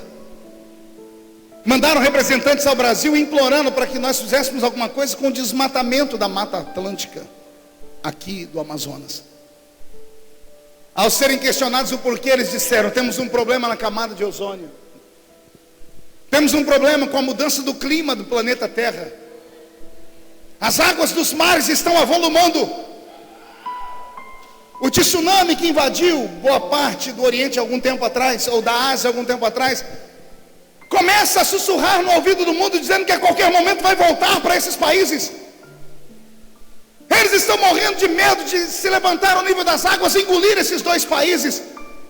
mandaram representantes ao Brasil implorando para que nós fizéssemos alguma coisa com o desmatamento da Mata Atlântica, aqui do Amazonas. Ao serem questionados o porquê, eles disseram: temos um problema na camada de ozônio, temos um problema com a mudança do clima do planeta Terra, as águas dos mares estão avolumando, o tsunami que invadiu boa parte do Oriente algum tempo atrás, ou da Ásia algum tempo atrás, começa a sussurrar no ouvido do mundo, dizendo que a qualquer momento vai voltar para esses países. Eles estão morrendo de medo de se levantar ao nível das águas e engolir esses dois países.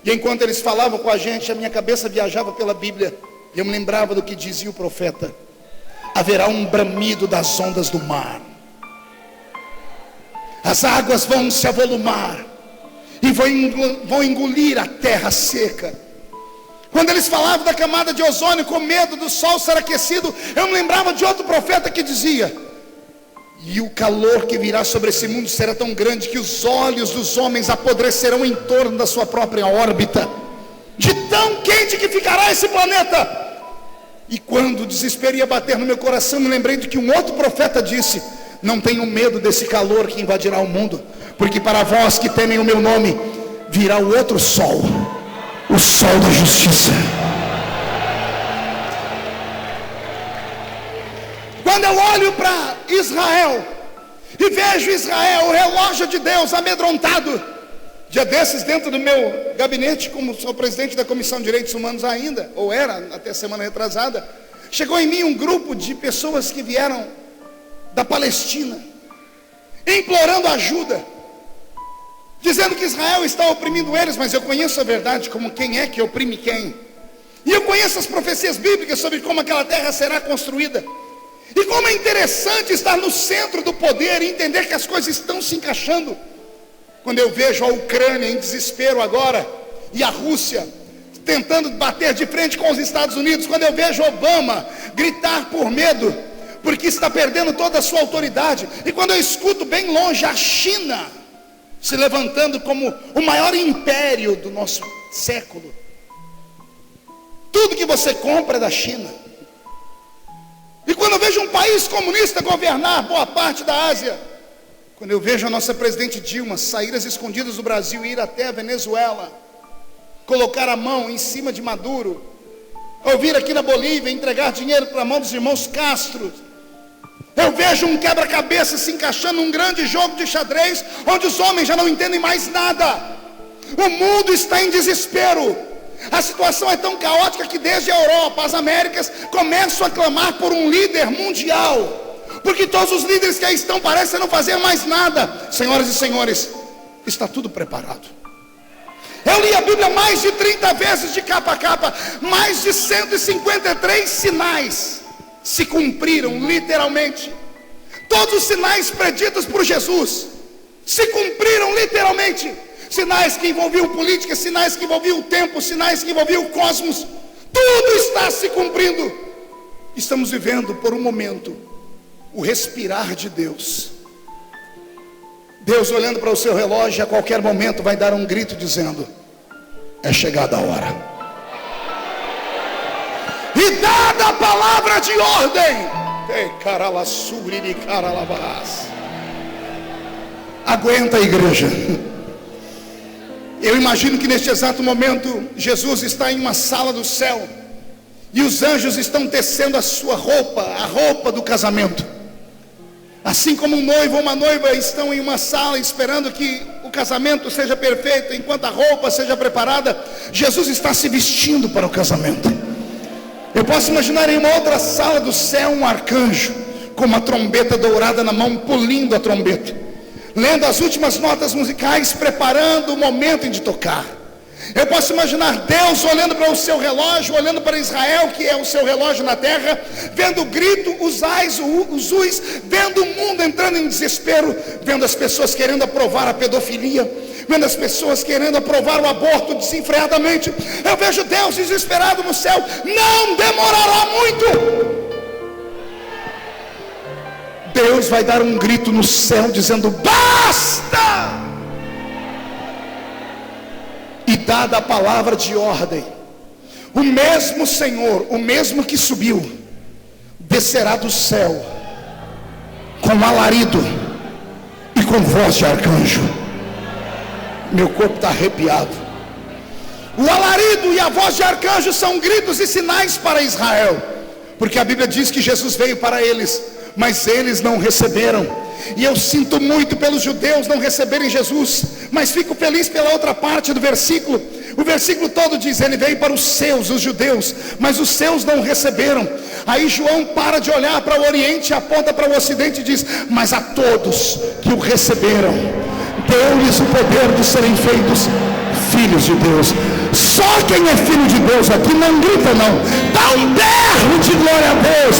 E enquanto eles falavam com a gente, a minha cabeça viajava pela Bíblia, e eu me lembrava do que dizia o profeta: haverá um bramido das ondas do mar, as águas vão se avolumar e vão engolir a terra seca. Quando eles falavam da camada de ozônio, com medo do sol ser aquecido, eu me lembrava de outro profeta que dizia: e o calor que virá sobre esse mundo será tão grande que os olhos dos homens apodrecerão em torno da sua própria órbita, de tão quente que ficará esse planeta. E quando o desespero ia bater no meu coração, me lembrei de que um outro profeta disse: não tenham medo desse calor que invadirá o mundo, porque para vós que temem o meu nome, virá o outro sol, o sol da justiça. Quando eu olho para Israel e vejo Israel, o relógio de Deus, amedrontado, dia desses, dentro do meu gabinete, como sou presidente da Comissão de Direitos Humanos ainda, ou era até semana retrasada, chegou em mim um grupo de pessoas que vieram da Palestina, implorando ajuda, dizendo que Israel está oprimindo eles. Mas eu conheço a verdade como quem é que oprime quem, e eu conheço as profecias bíblicas sobre como aquela terra será construída, e como é interessante estar no centro do poder e entender que as coisas estão se encaixando. Quando eu vejo a Ucrânia em desespero agora, e a Rússia tentando bater de frente com os Estados Unidos, quando eu vejo Obama gritar por medo, porque está perdendo toda a sua autoridade, e quando eu escuto bem longe a China se levantando como o maior império do nosso século, tudo que você compra é da China. E quando eu vejo um país comunista governar boa parte da Ásia, quando eu vejo a nossa presidente Dilma sair às escondidas do Brasil e ir até a Venezuela, colocar a mão em cima de Maduro, ou vir aqui na Bolívia entregar dinheiro para a mão dos irmãos Castro, eu vejo um quebra-cabeça se encaixando num grande jogo de xadrez, onde os homens já não entendem mais nada. O mundo está em desespero. A situação é tão caótica que desde a Europa, as Américas começam a clamar por um líder mundial, porque todos os líderes que aí estão parecem não fazer mais nada. Senhoras e senhores, está tudo preparado. Eu li a Bíblia mais de 30 vezes de capa a capa. Mais de 153 sinais se cumpriram literalmente. Todos os sinais preditos por Jesus se cumpriram literalmente. Sinais que envolviam política, sinais que envolviam o tempo, sinais que envolviam o cosmos. Tudo está se cumprindo. Estamos vivendo por um momento o respirar de Deus. Deus olhando para o seu relógio, a qualquer momento vai dar um grito dizendo: é chegada a hora. E dada a palavra de ordem, aguenta a igreja. Eu imagino que neste exato momento Jesus está em uma sala do céu, e os anjos estão tecendo a sua roupa, a roupa do casamento. Assim como um noivo ou uma noiva estão em uma sala esperando que o casamento seja perfeito, enquanto a roupa seja preparada, Jesus está se vestindo para o casamento. Eu posso imaginar em uma outra sala do céu um arcanjo com uma trombeta dourada na mão, pulindo a trombeta, lendo as últimas notas musicais, preparando o momento de tocar. Eu posso imaginar Deus olhando para o seu relógio, olhando para Israel, que é o seu relógio na terra, vendo o grito, os ais, os uis, vendo o mundo entrando em desespero, vendo as pessoas querendo aprovar a pedofilia, vendo as pessoas querendo aprovar o aborto desenfreadamente. Eu vejo Deus desesperado no céu. Não demorará muito. Deus vai dar um grito no céu dizendo: basta! E dada a palavra de ordem, o mesmo Senhor, o mesmo que subiu, descerá do céu com alarido e com voz de arcanjo. Meu corpo está arrepiado. O alarido e a voz de arcanjo são gritos e sinais para Israel, porque a Bíblia diz que Jesus veio para eles, mas eles não receberam. E eu sinto muito pelos judeus não receberem Jesus, mas fico feliz pela outra parte do versículo. O versículo todo diz: ele veio para os seus, os judeus, mas os seus não receberam. Aí João para de olhar para o Oriente, aponta para o Ocidente e diz: mas a todos que o receberam, deu-lhes o poder de serem feitos filhos de Deus. Só quem é filho de Deus aqui não grita não, dá um berro de glória a Deus.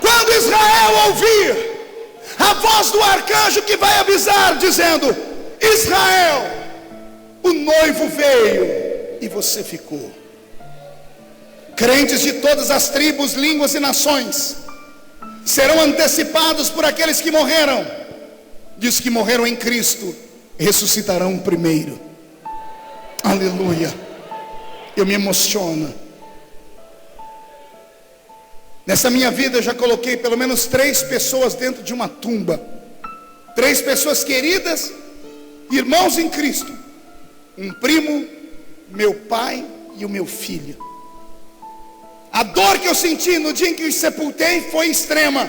Quando Israel ouvir a voz do arcanjo que vai avisar, dizendo: Israel, o noivo veio e você ficou. Crentes de todas as tribos, línguas e nações serão antecipados por aqueles que morreram. Diz que morreram em Cristo, ressuscitarão primeiro. Aleluia. Eu me emociono. Nessa minha vida eu já coloquei pelo menos 3 pessoas dentro de uma tumba. 3 pessoas queridas, irmãos em Cristo. Um primo, meu pai e o meu filho. A dor que eu senti no dia em que os sepultei foi extrema,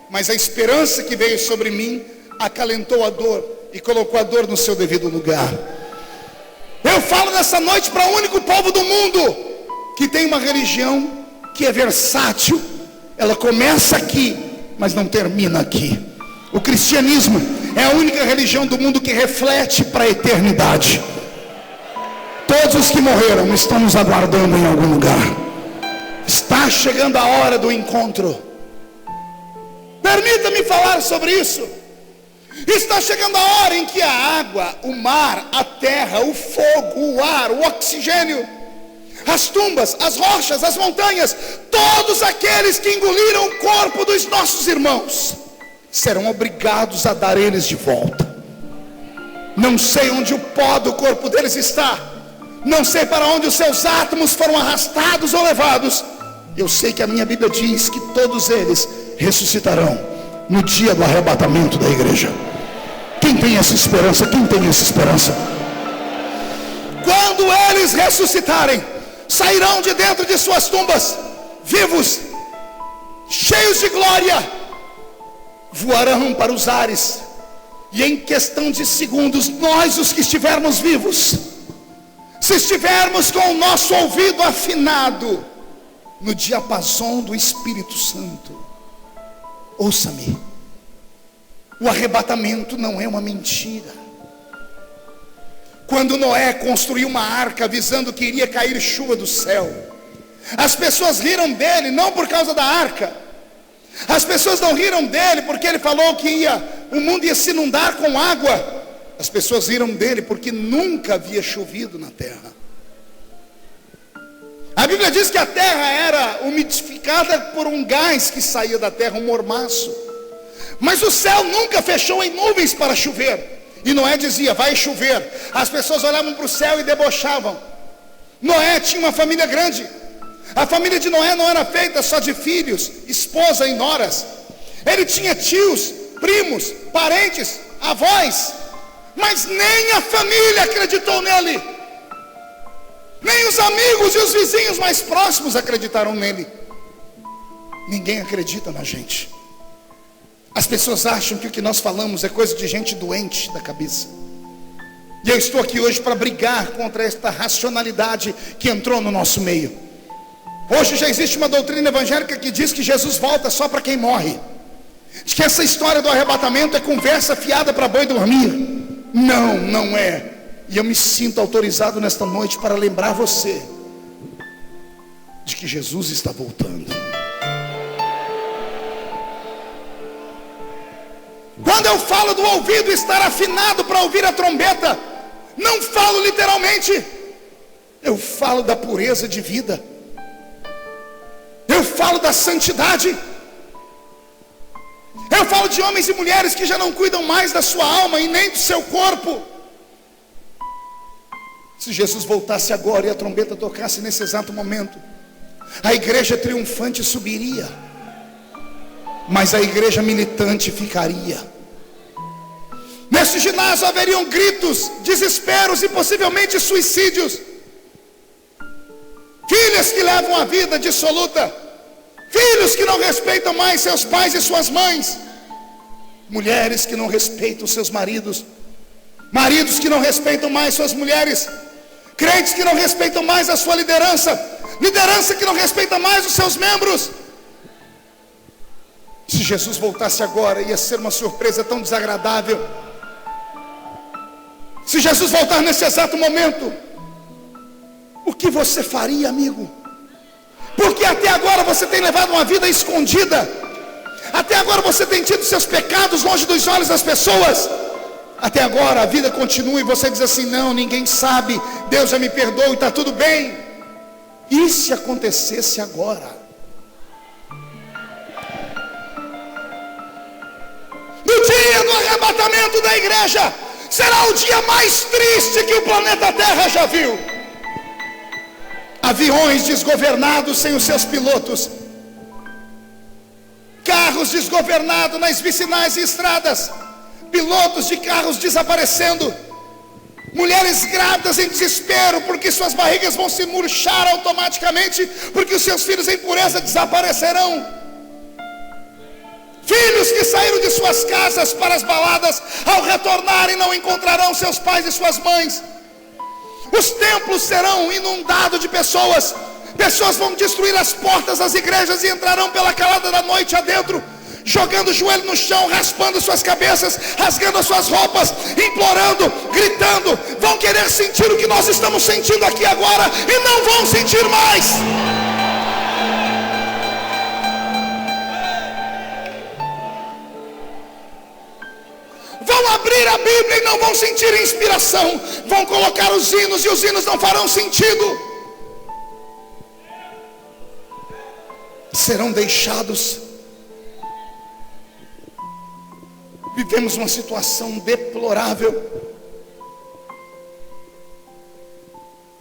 mas a esperança que veio sobre mim acalentou a dor e colocou a dor no seu devido lugar. Eu falo nessa noite para o único povo do mundo que tem uma religião que é versátil. Ela começa aqui, mas não termina aqui. O cristianismo é a única religião do mundo que reflete para a eternidade. Todos os que morreram estão nos aguardando em algum lugar. Está chegando a hora do encontro. Permita-me falar sobre isso. Está chegando a hora em que a água, o mar, a terra, o fogo, o ar, o oxigênio, as tumbas, as rochas, as montanhas, todos aqueles que engoliram o corpo dos nossos irmãos, serão obrigados a dar eles de volta. Não sei onde o pó do corpo deles está, não sei para onde os seus átomos foram arrastados ou levados. Eu sei que a minha Bíblia diz que todos eles ressuscitarão no dia do arrebatamento da igreja. Quem tem essa esperança? Quem tem essa esperança? Quando eles ressuscitarem, sairão de dentro de suas tumbas, vivos, cheios de glória, voarão para os ares, e em questão de segundos, nós os que estivermos vivos, se estivermos com o nosso ouvido afinado no diapasão do Espírito Santo, ouça-me, o arrebatamento não é uma mentira. Quando Noé construiu uma arca avisando que iria cair chuva do céu, as pessoas riram dele não por causa da arca. As pessoas não riram dele porque ele falou que o mundo ia se inundar com água. As pessoas riram dele porque nunca havia chovido na terra. A Bíblia diz que a terra era umidificada por um gás que saía da terra, um mormaço. Mas o céu nunca fechou em nuvens para chover. E Noé dizia: vai chover. As pessoas olhavam para o céu e debochavam. Noé tinha uma família grande. A família de Noé não era feita só de filhos, esposa e noras. Ele tinha tios, primos, parentes, avós. Mas nem a família acreditou nele. Nem os amigos e os vizinhos mais próximos acreditaram nele. Ninguém acredita na gente. As pessoas acham que o que nós falamos é coisa de gente doente da cabeça. E eu estou aqui hoje para brigar contra esta racionalidade que entrou no nosso meio. Hoje já existe uma doutrina evangélica que diz que Jesus volta só para quem morre. Diz que essa história do arrebatamento é conversa fiada para boi dormir. Não, não é. E eu me sinto autorizado nesta noite para lembrar você de que Jesus está voltando. Quando eu falo do ouvido estar afinado para ouvir a trombeta, não falo literalmente. Eu falo da pureza de vida. Eu falo da santidade. Eu falo de homens e mulheres que já não cuidam mais da sua alma e nem do seu corpo. Se Jesus voltasse agora e a trombeta tocasse nesse exato momento, a igreja triunfante subiria, mas a igreja militante ficaria. Nesse ginásio haveriam gritos, desesperos e possivelmente suicídios. Filhas que levam a vida dissoluta, filhos que não respeitam mais seus pais e suas mães, mulheres que não respeitam seus maridos, maridos que não respeitam mais suas mulheres, crentes que não respeitam mais a sua liderança, liderança que não respeita mais os seus membros. Se Jesus voltasse agora, ia ser uma surpresa tão desagradável. Se Jesus voltar nesse exato momento, o que você faria, amigo? Porque até agora você tem levado uma vida escondida, até agora você tem tido seus pecados longe dos olhos das pessoas, até agora a vida continua e você diz assim: não, ninguém sabe, Deus já me perdoou e está tudo bem. E se acontecesse agora? No dia do arrebatamento da igreja, será o dia mais triste que o planeta Terra já viu. Aviões desgovernados sem os seus pilotos, carros desgovernados nas vicinais e estradas, pilotos de carros desaparecendo, mulheres grávidas em desespero porque suas barrigas vão se murchar automaticamente, porque os seus filhos em pureza desaparecerão, filhos que saíram de suas casas para as baladas, ao retornarem não encontrarão seus pais e suas mães. Os templos serão inundados de pessoas. Pessoas vão destruir as portas das igrejas e entrarão pela calada da noite adentro, jogando o joelho no chão, raspando suas cabeças, rasgando as suas roupas, implorando, gritando. Vão querer sentir o que nós estamos sentindo aqui agora e não vão sentir mais. Vão abrir a Bíblia e não vão sentir inspiração. Vão colocar os hinos e os hinos não farão sentido. Serão deixados. Vivemos uma situação deplorável.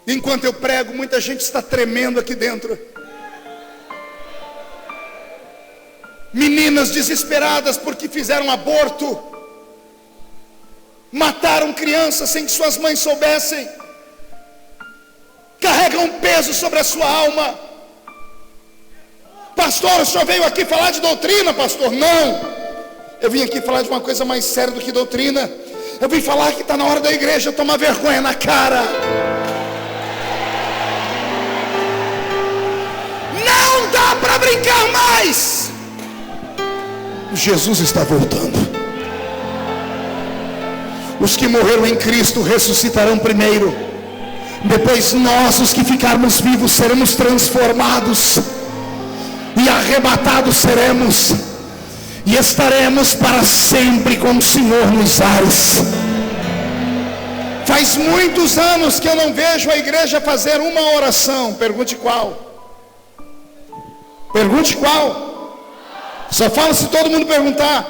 Enquanto eu prego, muita gente está tremendo aqui dentro. Meninas desesperadas porque fizeram aborto, mataram crianças sem que suas mães soubessem, carregam um peso sobre a sua alma. Pastor, o senhor veio aqui falar de doutrina, pastor? Não, eu vim aqui falar de uma coisa mais séria do que doutrina. Eu vim falar que está na hora da igreja tomar vergonha na cara. Não dá para brincar mais. Jesus está voltando. Os que morreram em Cristo ressuscitarão primeiro. Depois nós, os que ficarmos vivos, seremos transformados e arrebatados seremos, e estaremos para sempre com o Senhor nos ares. Faz muitos anos que eu não vejo a igreja fazer uma oração. Pergunte qual? Pergunte qual? Só fala se todo mundo perguntar.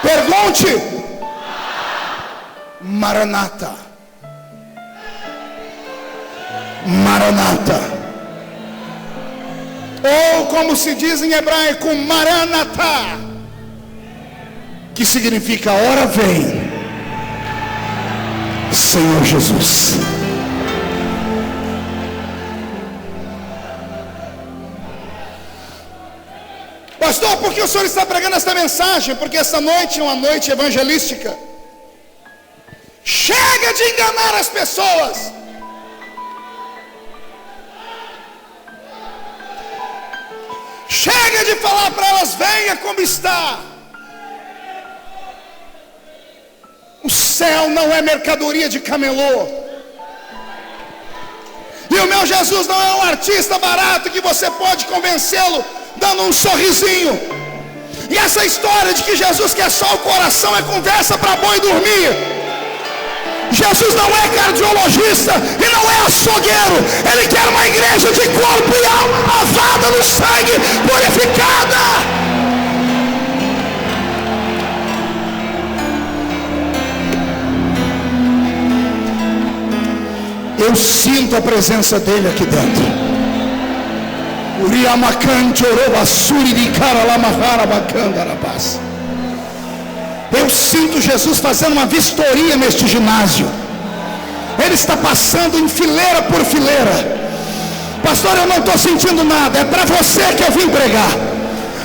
Pergunte. Maranata, Maranata, ou como se diz em hebraico, Maranatá, que significa hora vem, Senhor Jesus. Pastor, por que o senhor está pregando esta mensagem? Porque essa noite é uma noite evangelística. Chega de enganar as pessoas. Chega de falar para elas: venha como está. O céu não é mercadoria de camelô. E o meu Jesus não é um artista barato que você pode convencê-lo dando um sorrisinho. E essa história de que Jesus quer só o coração é conversa para boi dormir. Jesus não é cardiologista e não é açougueiro. Ele quer uma igreja de corpo e alma lavada no sangue, purificada. a presença dele aqui dentro. Eu sinto Jesus fazendo uma vistoria neste ginásio. Ele está passando em fileira por fileira. Pastor, eu não estou sentindo nada. É para você que eu vim pregar.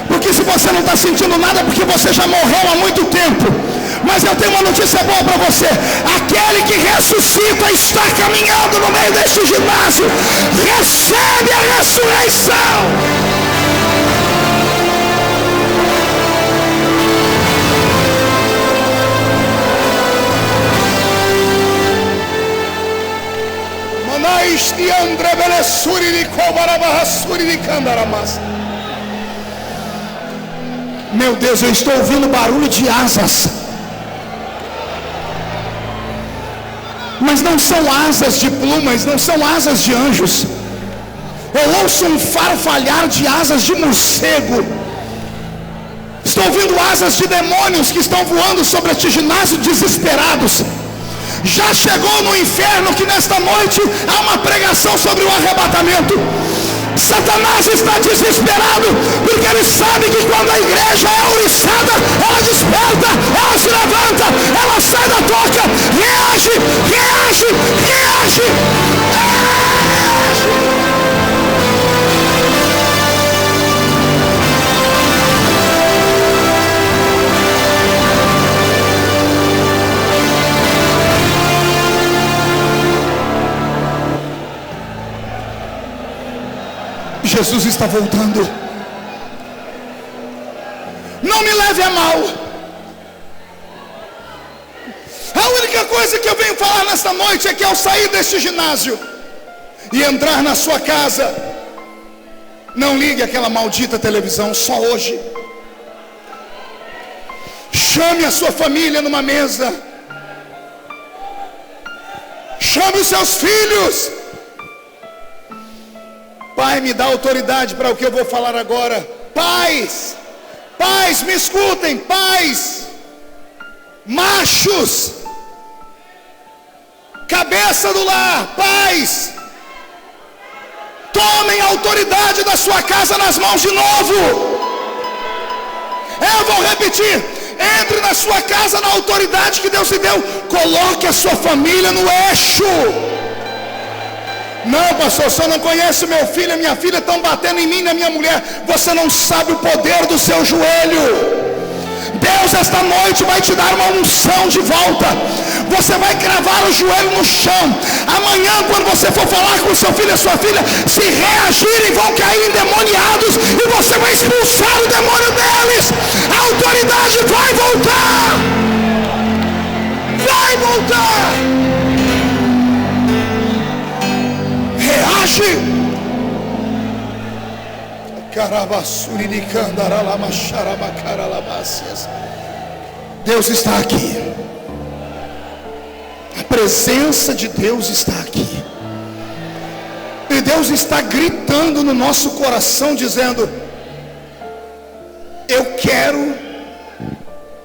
Porque se você não está sentindo nada, é porque você já morreu há muito tempo. Mas eu tenho uma notícia boa para você. Aquele que ressuscita está caminhando no meio deste ginásio. Recebe a ressurreição. Meu Deus, eu estou ouvindo barulho de asas. Mas não são asas de plumas, não são asas de anjos. Eu ouço um farfalhar de asas de morcego. Estou ouvindo asas de demônios que estão voando sobre este ginásio desesperados. Já chegou no inferno que nesta noite há uma pregação sobre o arrebatamento. Satanás está desesperado, porque ele sabe que quando a igreja é ouriçada, ela desperta, ela se levanta, ela sai da toca, reage, reage, reage, reage. Jesus está voltando. Não me leve a mal. A única coisa que eu venho falar nesta noite é que ao sair deste ginásio e entrar na sua casa, não ligue aquela maldita televisão só hoje. Chame a sua família numa mesa. Chame os seus filhos. Pai, me dá autoridade para o que eu vou falar agora. Pais, pais, me escutem, pais, machos, cabeça do lar, pais, tomem a autoridade da sua casa nas mãos de novo. Eu vou repetir: entre na sua casa na autoridade que Deus lhe deu. Coloque a sua família no eixo. Não, pastor, você não conhece meu filho e minha filha, estão batendo em mim e na minha mulher. Você não sabe o poder do seu joelho. Deus esta noite vai te dar uma unção de volta. Você vai cravar o joelho no chão. Amanhã, quando você for falar com seu filho e sua filha, se reagirem, vão cair endemoniados e você vai expulsar o demônio deles. A autoridade vai voltar. Vai voltar. Reage. Deus está aqui. A presença de Deus está aqui. E Deus está gritando no nosso coração, dizendo: eu quero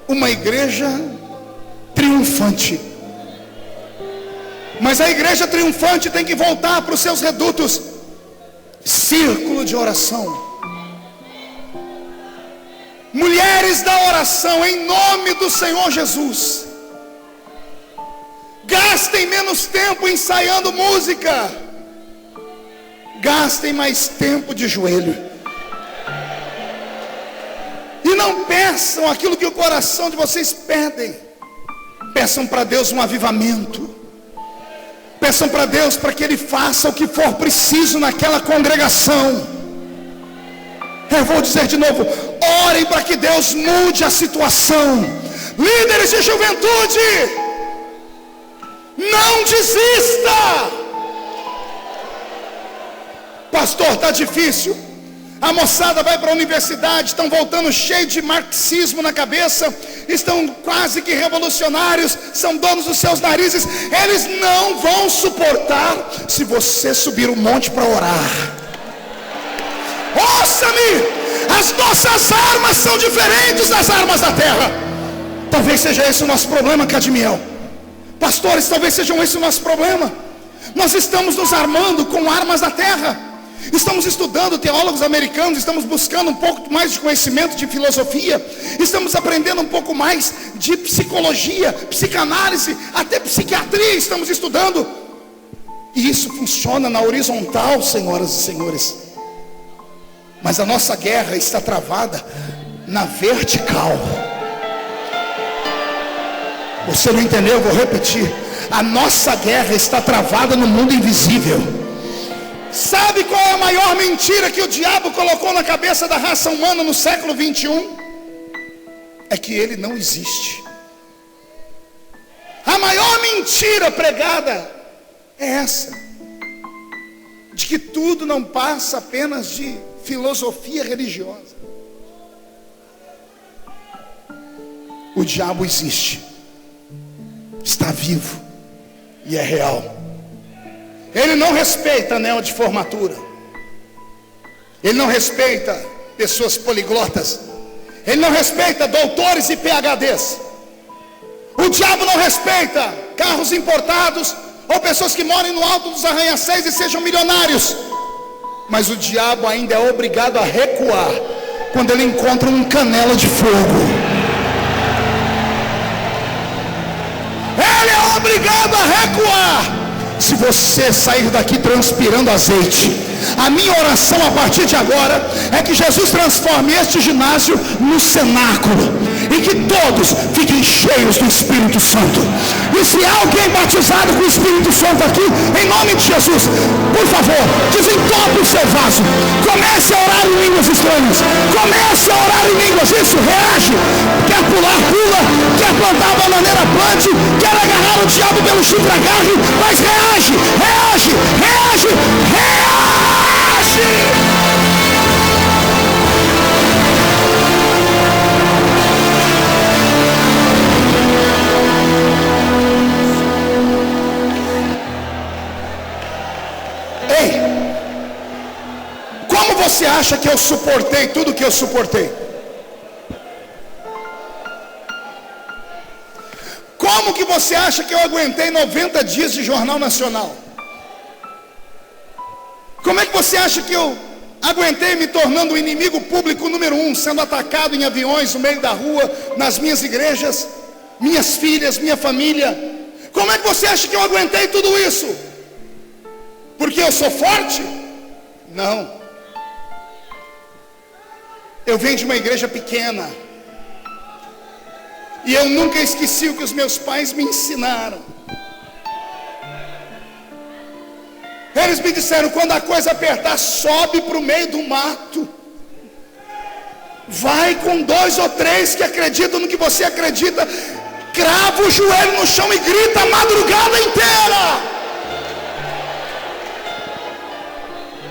uma igreja triunfante. Mas a igreja triunfante tem que voltar para os seus redutos. Círculo de oração. Mulheres da oração, em nome do Senhor Jesus. Gastem menos tempo ensaiando música. Gastem mais tempo de joelho. E não peçam aquilo que o coração de vocês pedem. Peçam para Deus um avivamento. Peçam para Deus para que Ele faça o que for preciso naquela congregação. Eu vou dizer de novo: orem para que Deus mude a situação. Líderes de juventude, não desista. Pastor, está difícil. A moçada vai para a universidade, estão voltando cheio de marxismo na cabeça, estão quase que revolucionários, são donos dos seus narizes. Eles não vão suportar se você subir um monte para orar. Ouça-me, as nossas armas são diferentes das armas da terra. Talvez seja esse o nosso problema, Cadmiel. Pastores, talvez sejam esse o nosso problema. Nós estamos nos armando com armas da terra. Estamos estudando teólogos americanos, estamos buscando um pouco mais de conhecimento de filosofia, estamos aprendendo um pouco mais de psicologia, psicanálise, até psiquiatria estamos estudando. E isso funciona na horizontal, senhoras e senhores. Mas a nossa guerra está travada na vertical. Você não entendeu? Eu vou repetir. A nossa guerra está travada no mundo invisível. Sabe qual é a maior mentira que o diabo colocou na cabeça da raça humana no século 21? É que ele não existe. A maior mentira pregada é essa, de que tudo não passa apenas de filosofia religiosa. O diabo existe, está vivo e é real. Ele não respeita anel de formatura, ele não respeita pessoas poliglotas, ele não respeita doutores e PhDs. O diabo não respeita carros importados ou pessoas que morem no alto dos arranha-céus e sejam milionários. Mas o diabo ainda é obrigado a recuar quando ele encontra um canela de fogo. Ele é obrigado a recuar. Se você sair daqui transpirando azeite, a minha oração a partir de agora é que Jesus transforme este ginásio no cenáculo, e que todos fiquem cheios do Espírito Santo. E se há alguém batizado com o Espírito Santo aqui, em nome de Jesus, por favor, desentope o seu vaso, comece a orar em línguas estranhas, comece a orar em línguas. Isso, reage. Quer pular, pula. Quer plantar a bananeira, plante. Quer agarrar o diabo pelo chifre, agarre. Mas reage, reage, reage, reage. Ei, como você acha que eu suportei tudo que eu suportei? Como que você acha que eu aguentei 90 dias de Jornal Nacional? Como é que você acha que eu aguentei me tornando o inimigo público número 1, sendo atacado em aviões no meio da rua, nas minhas igrejas, minhas filhas, minha família? Como é que você acha que eu aguentei tudo isso? Porque eu sou forte? Não. Eu venho de uma igreja pequena, e eu nunca esqueci o que os meus pais me ensinaram. Eles me disseram: quando a coisa apertar, sobe para o meio do mato, vai com 2 ou 3 que acreditam no que você acredita, crava o joelho no chão e grita a madrugada inteira.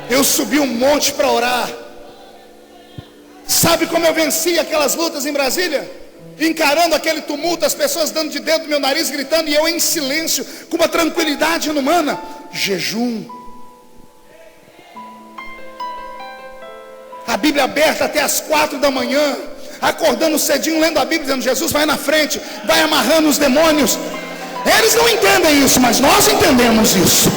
Eu subi um monte para orar. Sabe como eu venci aquelas lutas em Brasília? Encarando aquele tumulto, as pessoas dando de dedo no meu nariz, gritando, e eu em silêncio, com uma tranquilidade inumana. Jejum. A Bíblia aberta até as 4 da manhã, acordando cedinho, lendo a Bíblia, dizendo: Jesus vai na frente, vai amarrando os demônios. Eles não entendem isso, mas nós entendemos isso.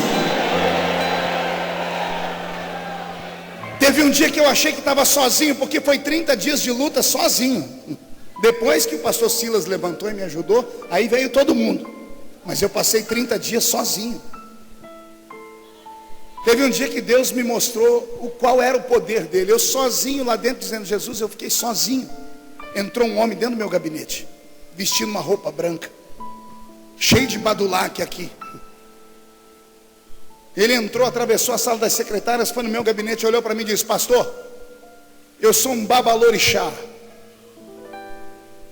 Teve um dia que eu achei que estava sozinho, porque foi 30 dias de luta sozinho. Depois que o pastor Silas levantou e me ajudou, aí veio todo mundo. Mas eu passei 30 dias sozinho. Teve um dia que Deus me mostrou qual era o poder dele. Eu sozinho lá dentro, dizendo: Jesus, eu fiquei sozinho. Entrou um homem dentro do meu gabinete, vestindo uma roupa branca, cheio de badulaque aqui. Ele entrou, atravessou a sala das secretárias, foi no meu gabinete, olhou para mim e disse: pastor, eu sou um babalorixá.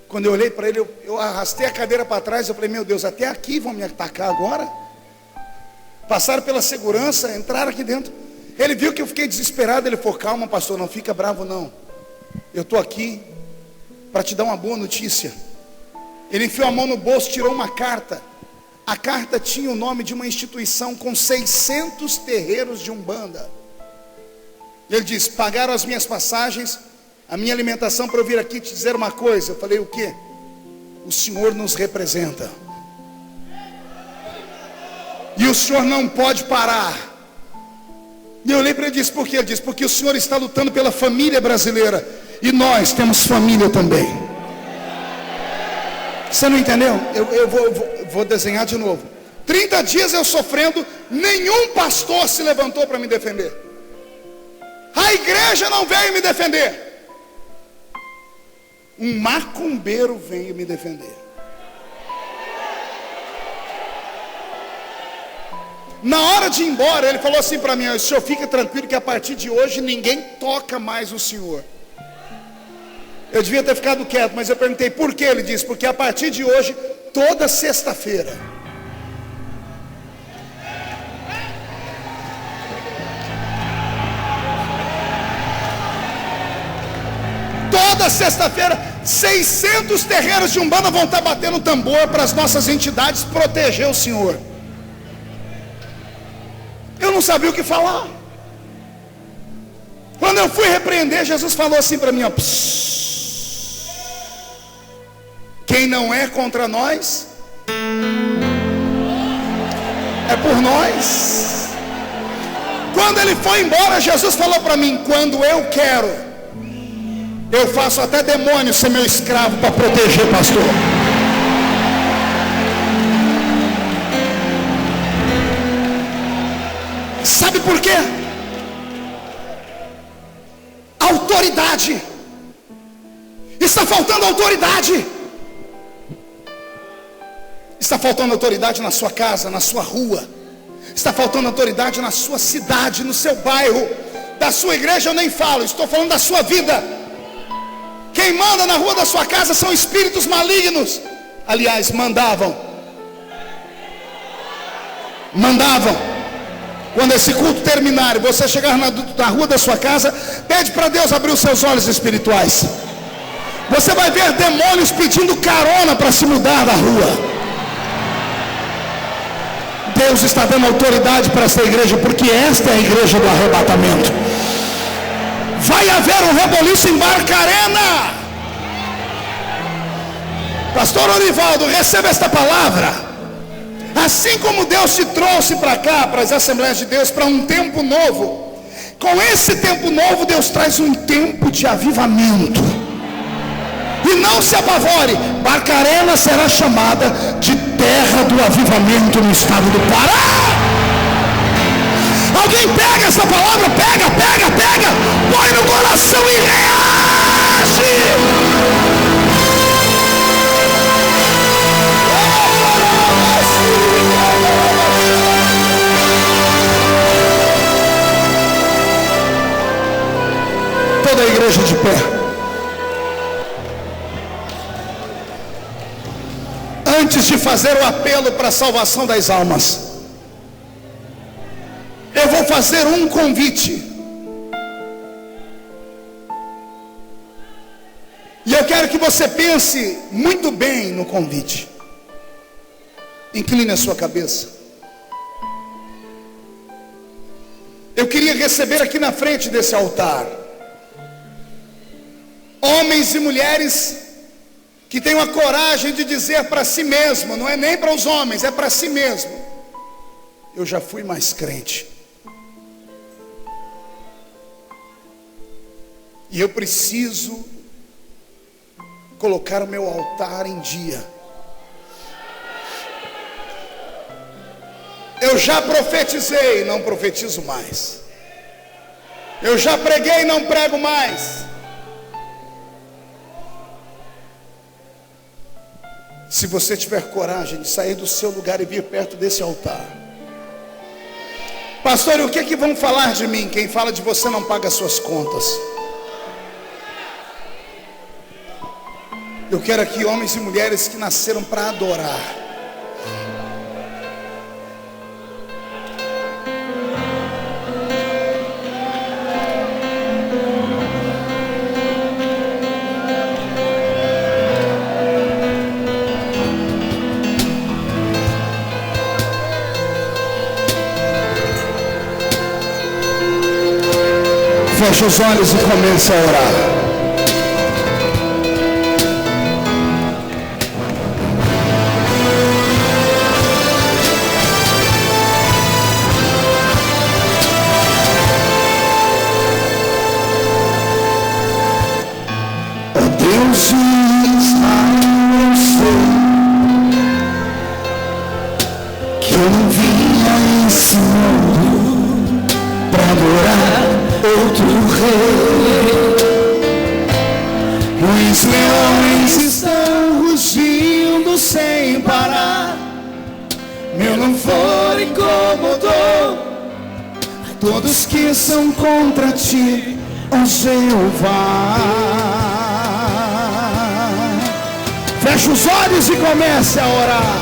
Quando eu olhei para ele, eu arrastei a cadeira para trás. Eu falei: meu Deus, até aqui vão me atacar agora? Passaram pela segurança, entraram aqui dentro. Ele viu que eu fiquei desesperado. Ele falou: calma, pastor, não fica bravo não. Eu estou aqui para te dar uma boa notícia. Ele enfiou a mão no bolso, tirou uma carta. A carta tinha o nome de uma instituição com 600 terreiros de Umbanda. Ele disse: pagaram as minhas passagens, a minha alimentação, para eu vir aqui te dizer uma coisa. Eu falei: o quê? O Senhor nos representa. E o Senhor não pode parar. E eu olhei para ele e disse, por quê? Ele disse, porque o Senhor está lutando pela família brasileira. E nós temos família também. Você não entendeu? Eu vou desenhar de novo. 30 dias eu sofrendo, nenhum pastor se levantou para me defender. A igreja não veio me defender. Um macumbeiro veio me defender. Na hora de ir embora, ele falou assim para mim, o senhor fica tranquilo que a partir de hoje ninguém toca mais o senhor. Eu devia ter ficado quieto, mas eu perguntei por quê. Ele disse, porque a partir de hoje, toda sexta-feira, toda sexta-feira, 600 terreiros de Umbanda vão estar batendo tambor para as nossas entidades proteger o senhor. Eu não sabia o que falar. Quando eu fui repreender, Jesus falou assim para mim, ó, quem não é contra nós, é por nós. Quando ele foi embora, Jesus falou para mim, quando eu quero, eu faço até demônio ser meu escravo para proteger, pastor. Sabe por quê? Autoridade. Está faltando autoridade. Está faltando autoridade na sua casa, na sua rua. Está faltando autoridade na sua cidade, no seu bairro. Da sua igreja eu nem falo, estou falando da sua vida. Quem manda na rua da sua casa são espíritos malignos. Aliás, mandavam. Quando esse culto terminar e você chegar na rua da sua casa, pede para Deus abrir os seus olhos espirituais. Você vai ver demônios pedindo carona para se mudar da rua. Deus está dando autoridade para essa igreja, porque esta é a igreja do arrebatamento. Vai haver um reboliço em Barcarena. Pastor Orivaldo, receba esta palavra. Assim como Deus te trouxe para cá, para as Assembleias de Deus, para um tempo novo, com esse tempo novo Deus traz um tempo de avivamento. E não se apavore, Barcarena será chamada de terra do avivamento no estado do Pará. Alguém pega essa palavra, pega, põe no coração e reage. Toda a igreja de pé. Antes de fazer o apelo para a salvação das almas, eu vou fazer um convite. E eu quero que você pense muito bem no convite. Incline a sua cabeça. Eu queria receber aqui na frente desse altar homens e mulheres que tenham a coragem de dizer para si mesmo, não é nem para os homens, é para si mesmo: eu já fui mais crente. E eu preciso colocar o meu altar em dia. Eu já profetizei, não profetizo mais. Eu já preguei, não prego mais. Se você tiver coragem de sair do seu lugar e vir perto desse altar. Pastor, o que é que vão falar de mim? Quem fala de você não paga suas contas. Eu quero aqui homens e mulheres que nasceram para adorar. Feche os olhos e comece a orar. Deus diz a você que eu não vinha esse mundo pra adorar outro rei. Os leões estão rugindo sem parar, meu louvor incomodou todos que são contra ti, ó Jeová. Fecha os olhos e comece a orar.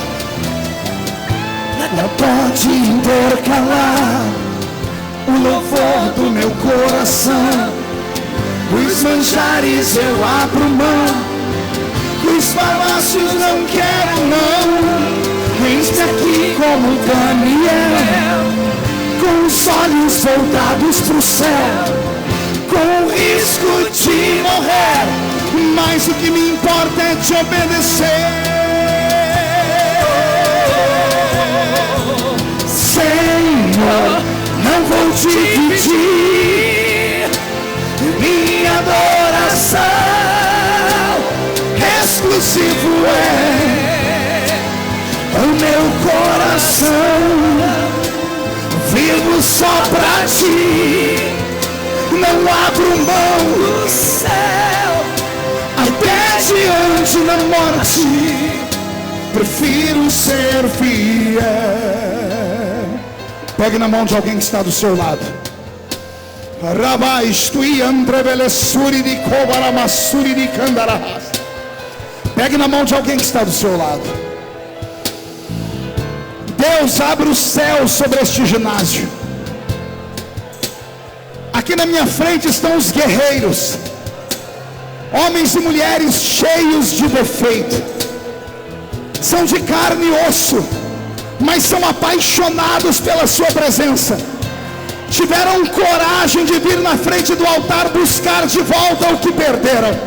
Nada pode intercalar o louvor do meu coração. Dos manjares eu abro mão, dos palácios não quero não. Eis-me aqui como Daniel, com os olhos voltados pro céu, com o risco de morrer, mas o que me importa é te obedecer. Senhor, não vou dividir minha adoração, exclusivo é o meu coração. Vivo só pra ti, não abro mão do céu, até diante da morte, prefiro ser fiel. Pegue na mão de alguém que está do seu lado. Pegue na mão de alguém que está do seu lado. Deus abre o céu sobre este ginásio. Aqui na minha frente estão os guerreiros, homens e mulheres cheios de defeito, são de carne e osso, mas são apaixonados pela sua presença. Tiveram coragem de vir na frente do altar buscar de volta o que perderam.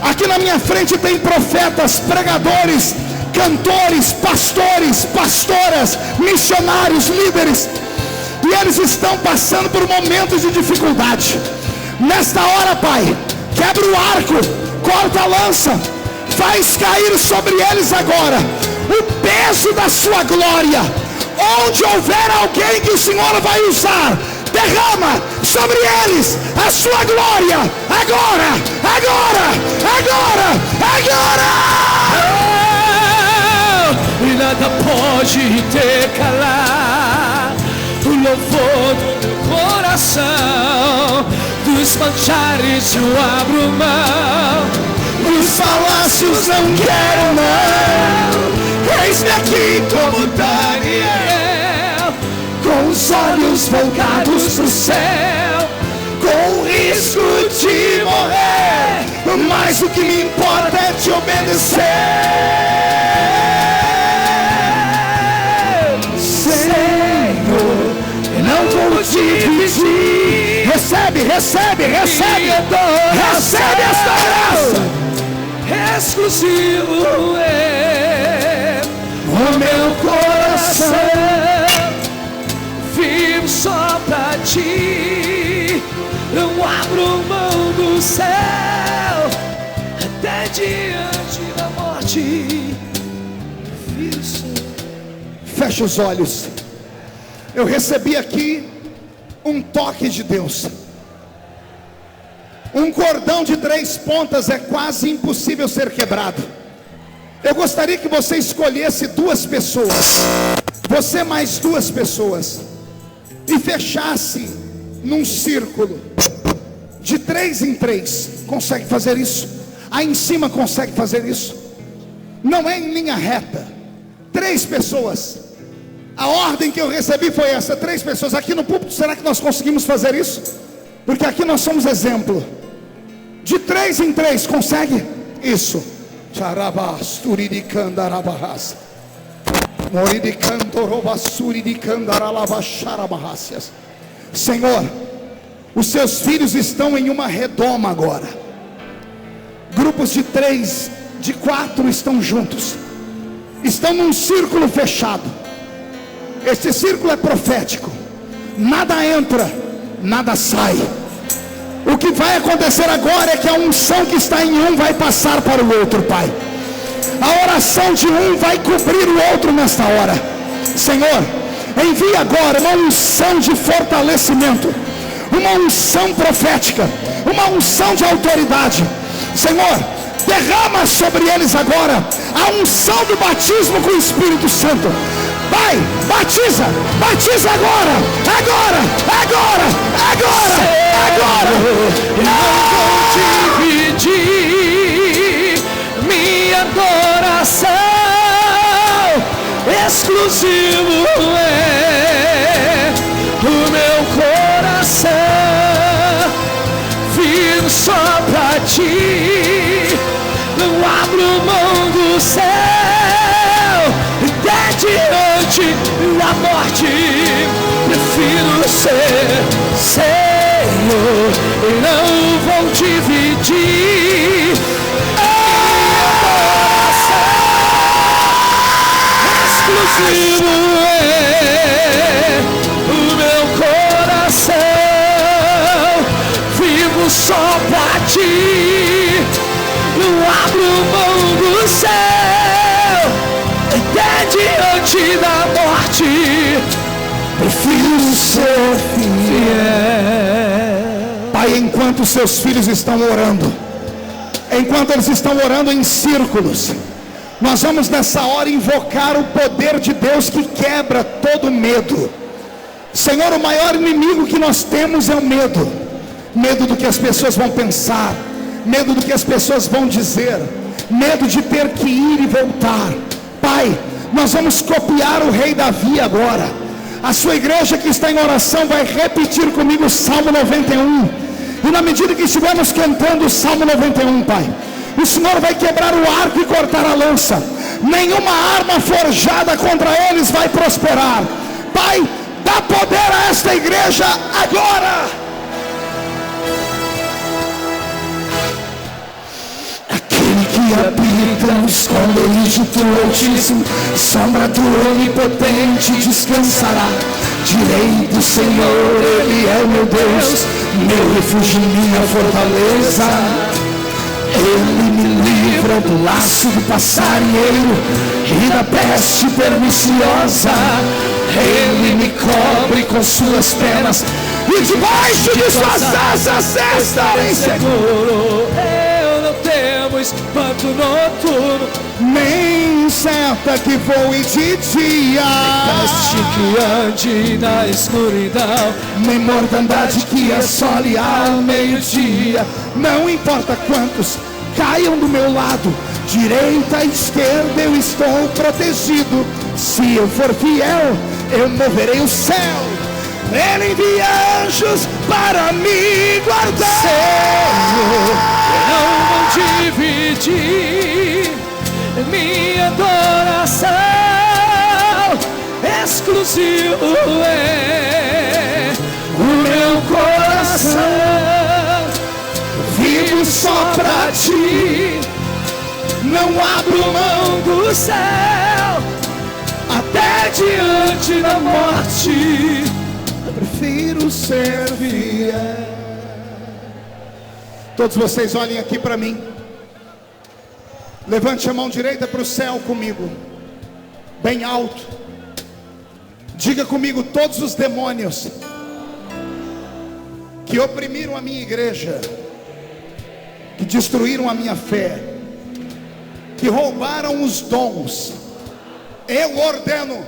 Aqui na minha frente tem profetas, pregadores, cantores, pastores, pastoras, missionários, líderes, e eles estão passando por momentos de dificuldade. Nesta hora, Pai, quebra o arco, corta a lança, faz cair sobre eles agora o peso da sua glória. Onde houver alguém que o Senhor vai usar, derrama sobre eles a sua glória, agora, agora, agora, agora. E nada pode intercalar o louvor do meu coração. Dos manjares eu abro mão, dos palácios não quero não. Eis-me aqui como Daniel, com os olhos voltados pro céu, com o risco de morrer, mas o que me importa é te obedecer. Senhor, eu não vou te dividir. Recebe, recebe, recebe, recebe esta graça. Exclusivo é o meu coração, vivo só pra ti, não abro mão do céu, até diante da morte. Fecha os olhos. Eu recebi aqui um toque de Deus. Um cordão de 3 pontas é quase impossível ser quebrado. Eu gostaria que você escolhesse 2 pessoas, você mais 2 pessoas, e fechasse num círculo de 3 em 3. Consegue fazer isso? Aí em cima consegue fazer isso? Não é em linha reta. 3 pessoas. A ordem que eu recebi foi essa: 3 pessoas. Aqui no púlpito, será que nós conseguimos fazer isso? Porque aqui nós somos exemplo. De 3 em 3, consegue? Isso. Senhor, os seus filhos estão em uma redoma agora. Grupos de 3, de 4 estão juntos, estão num círculo fechado. Este círculo é profético. Nada entra, nada sai. O que vai acontecer agora é que a unção que está em um vai passar para o outro, Pai. A oração de um vai cobrir o outro nesta hora. Senhor, envia agora uma unção de fortalecimento, uma unção profética, uma unção de autoridade. Senhor, derrama sobre eles agora a unção do batismo com o Espírito Santo. Vai, batiza, batiza agora, agora, agora, agora, agora. Não vou dividir minha adoração, exclusivo é o meu coração, vivo só pra ti, não abro mão do céu, até diante da morte, prefiro ser Senhor, e não vou dividir exclusivo é o meu coração, vivo só pra ti, não abro mão do céu, até diante da morte, prefiro ser fiel. Pai, enquanto seus filhos estão orando, enquanto eles estão orando em círculos, nós vamos nessa hora invocar o poder de Deus que quebra todo medo. Senhor, o maior inimigo que nós temos é o medo. Medo do que as pessoas vão pensar, medo do que as pessoas vão dizer, medo de ter que ir e voltar. Pai, nós vamos copiar o rei Davi agora. A sua igreja que está em oração vai repetir comigo o Salmo 91. E na medida que estivermos cantando o Salmo 91, Pai, o Senhor vai quebrar o arco e cortar a lança. Nenhuma arma forjada contra eles vai prosperar. Pai, dá poder a esta igreja agora. Aquele que habita no esconderijo do Altíssimo, sombra do Onipotente descansará. Direi do Senhor, Ele é o meu Deus, meu refúgio, minha fortaleza. Ele me livra do laço do passarinheiro e da peste perniciosa. Ele me cobre com suas penas e debaixo de suas asas estarei seguro. Eu não temo espanto noturno, nem seta que voe de dia, peste que ande na escuridão, nem mortandade que assole ao meio-dia. Não importa quantos caiam do meu lado, direita, esquerda, eu estou protegido. Se eu for fiel, eu moverei o céu. Ele envia anjos para me guardar. Senhor, eu não vou dividir minha adoração, exclusivo é o meu coração, vivo só pra ti, não abro mão do céu, até diante da morte, prefiro ser fiel. Todos vocês olhem aqui para mim. Levante a mão direita para o céu comigo, bem alto. Diga comigo: todos os demônios que oprimiram a minha igreja, que destruíram a minha fé, que roubaram os dons, eu ordeno,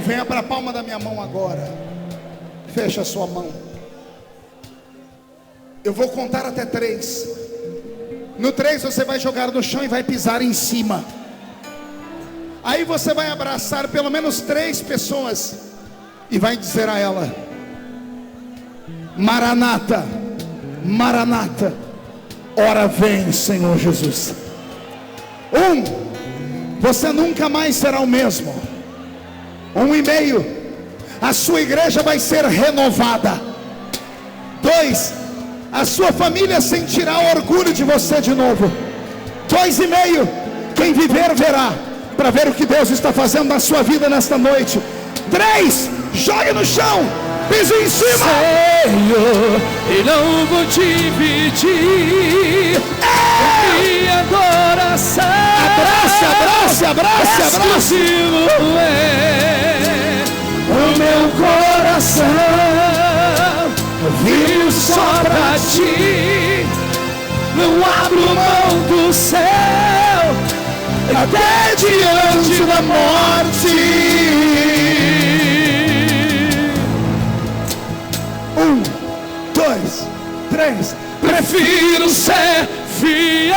venha para a palma da minha mão agora. Feche a sua mão. Eu vou contar até 3. No 3 você vai jogar no chão e vai pisar em cima. Aí você vai abraçar pelo menos 3 pessoas e vai dizer a ela: Maranata, Maranata, ora vem, Senhor Jesus. 1, você nunca mais será o mesmo. 1,5, a sua igreja vai ser renovada. 2, a sua família sentirá orgulho de você de novo. 2,5, quem viver verá, para ver o que Deus está fazendo na sua vida nesta noite. 3, jogue no chão, Pisa em cima. Senhor, e não vou dividir minha adoração. Abrace. Exclusivo é o meu coração, vivo só pra ti. Não abro mão do céu, até diante da morte. 1, 2, 3. Prefiro ser fiel.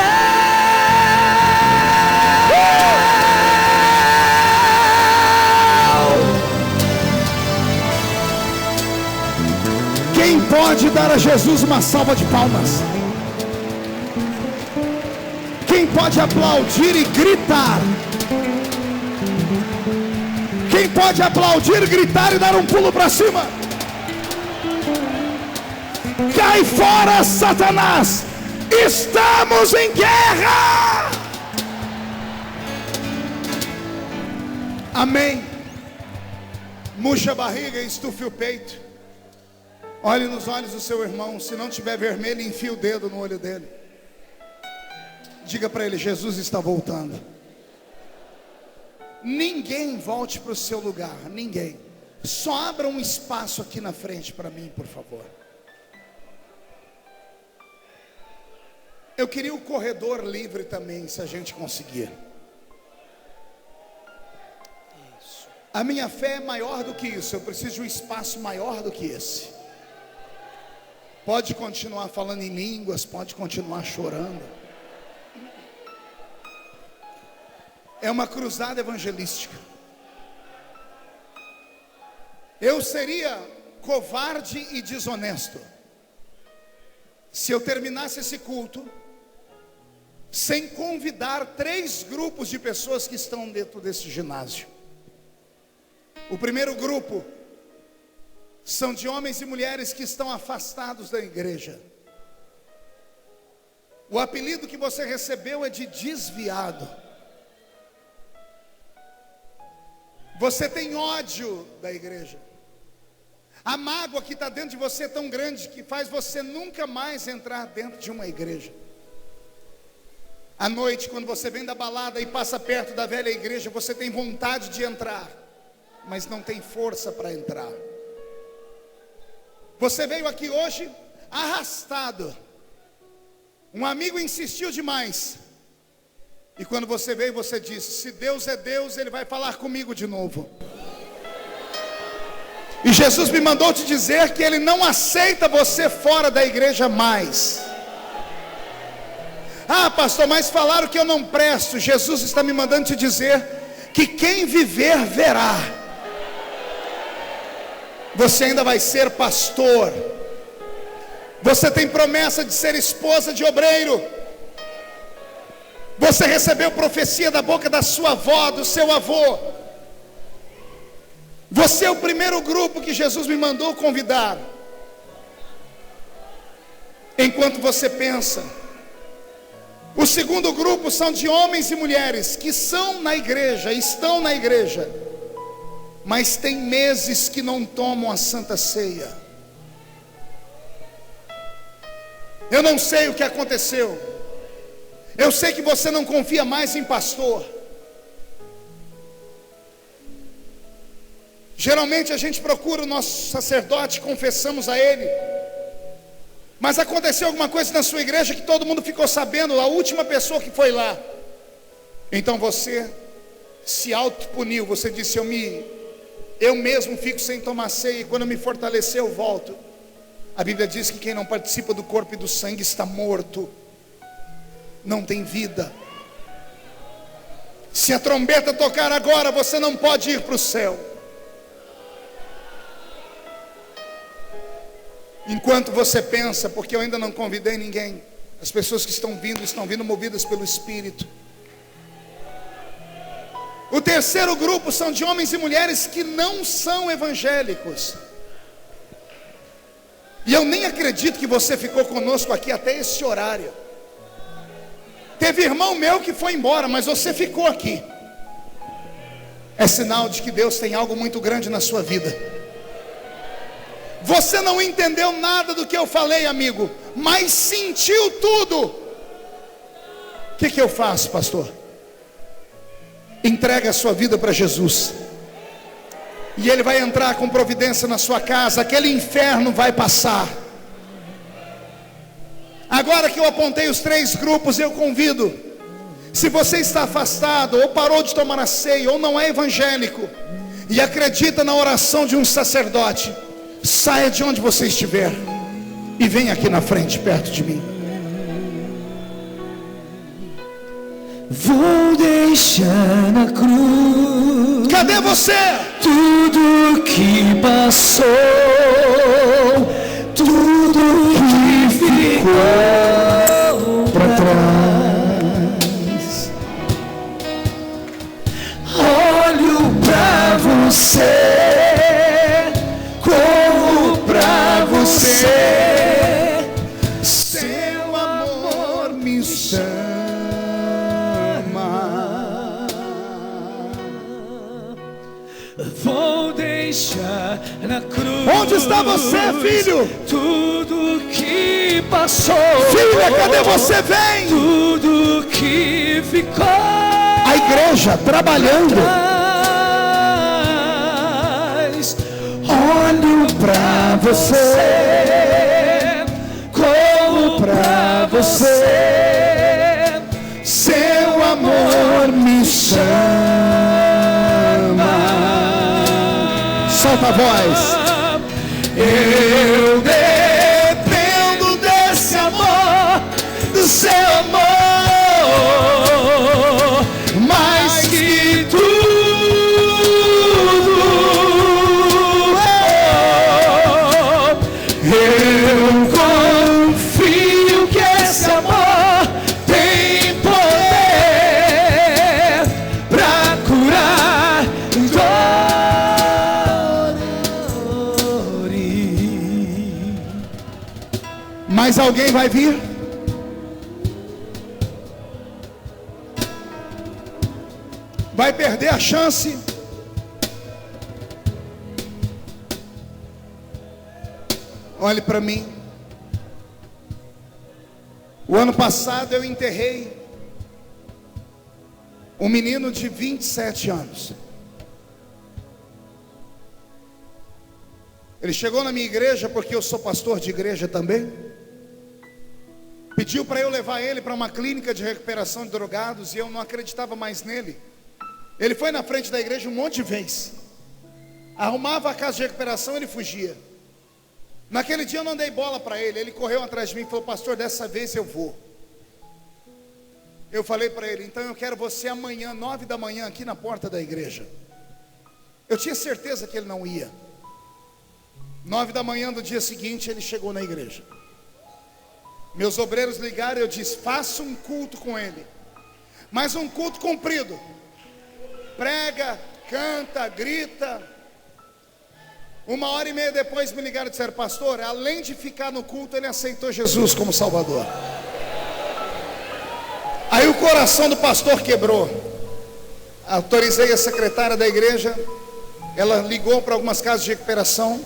Quem pode dar a Jesus uma salva de palmas? Quem pode aplaudir e gritar? Quem pode aplaudir, gritar e dar um pulo para cima? Cai fora, Satanás! Estamos em guerra! Amém. Murcha a barriga e estufe o peito. Olhe nos olhos do seu irmão. Se não tiver vermelho, enfia o dedo no olho dele. Diga para ele: Jesus está voltando. Ninguém volte para o seu lugar. Ninguém. Só abra um espaço aqui na frente para mim, por favor. Eu queria o corredor livre também, se a gente conseguir. A minha fé é maior do que isso. Eu preciso de um espaço maior do que esse. Pode continuar falando em línguas, pode continuar chorando. É uma cruzada evangelística. Eu seria covarde e desonesto se eu terminasse esse culto sem convidar 3 grupos de pessoas que estão dentro desse ginásio. O primeiro grupo são de homens e mulheres que estão afastados da igreja. O apelido que você recebeu é de desviado. Você tem ódio da igreja. A mágoa que está dentro de você é tão grande que faz você nunca mais entrar dentro de uma igreja. À noite, quando você vem da balada e passa perto da velha igreja, você tem vontade de entrar, mas não tem força para entrar. Você veio aqui hoje arrastado. Um amigo insistiu demais. E quando você veio, você disse: se Deus é Deus, Ele vai falar comigo de novo. E Jesus me mandou te dizer que Ele não aceita você fora da igreja mais. Ah, pastor, mas falaram que eu não presto. Jesus está me mandando te dizer que quem viver, verá. Você ainda vai ser pastor. Você tem promessa de ser esposa de obreiro. Você recebeu profecia da boca da sua avó, do seu avô. Você é o primeiro grupo que Jesus me mandou convidar. Enquanto você pensa. O segundo grupo são de homens e mulheres que são na igreja, estão na igreja, mas tem meses que não tomam a Santa Ceia. Eu não sei o que aconteceu. Eu sei que você não confia mais em pastor. Geralmente a gente procura o nosso sacerdote, confessamos a ele. Mas aconteceu alguma coisa na sua igreja que todo mundo ficou sabendo, a última pessoa que foi lá. Então você se autopuniu, você disse: eu mesmo fico sem tomar ceia, e quando eu me fortalecer eu volto. A Bíblia diz que quem não participa do corpo e do sangue está morto, não tem vida. Se a trombeta tocar agora, você não pode ir para o céu. Enquanto você pensa, porque eu ainda não convidei ninguém, as pessoas que estão vindo movidas pelo Espírito. O terceiro grupo são de homens e mulheres que não são evangélicos. E eu nem acredito que você ficou conosco aqui até esse horário. Teve irmão meu que foi embora, mas você ficou aqui. É sinal de que Deus tem algo muito grande na sua vida. Você não entendeu nada do que eu falei, amigo, mas sentiu tudo. O que eu faço, pastor? Entrega a sua vida para Jesus, e Ele vai entrar com providência na sua casa. Aquele inferno vai passar. Agora que eu apontei os 3 grupos, eu convido, se você está afastado, ou parou de tomar a ceia, ou não é evangélico, e acredita na oração de um sacerdote, saia de onde você estiver, e venha aqui na frente, perto de mim. Vou deixar na cruz. Cadê você? Tudo que passou, tudo que ficou pra trás. Olho pra você, corro pra você. Seu amor me chama. Vou deixar na cruz. Onde está você, filho? Tudo que passou. Filha, cadê você? Vem! Tudo que ficou. A igreja trabalhando. Olho pra você, corro pra você. Seu amor me chama. Solta a voz. Eu dependo desse amor, do seu amor, mais que tudo. Eu confio que esse amor tem poder pra curar dores. Mas alguém vai vir? Vai perder a chance? Olhe para mim. O ano passado eu enterrei um menino de 27 anos. Ele chegou na minha igreja, porque eu sou pastor de igreja também. Pediu para eu levar ele para uma clínica de recuperação de drogados, e eu não acreditava mais nele. Ele foi na frente da igreja um monte de vezes. Arrumava a casa de recuperação, ele fugia. Naquele dia eu não dei bola para ele. Ele correu atrás de mim e falou: pastor, dessa vez eu vou. Eu falei para ele: então eu quero você amanhã, 9 da manhã, aqui na porta da igreja. Eu tinha certeza que ele não ia. 9 da manhã do dia seguinte, ele chegou na igreja. Meus obreiros ligaram e eu disse: faça um culto com ele, mas um culto comprido. Prega, canta, grita. 1h30 depois me ligaram e disseram: pastor, além de ficar no culto, ele aceitou Jesus como Salvador. Aí o coração do pastor quebrou. Autorizei a secretária da igreja. Ela ligou para algumas casas de recuperação.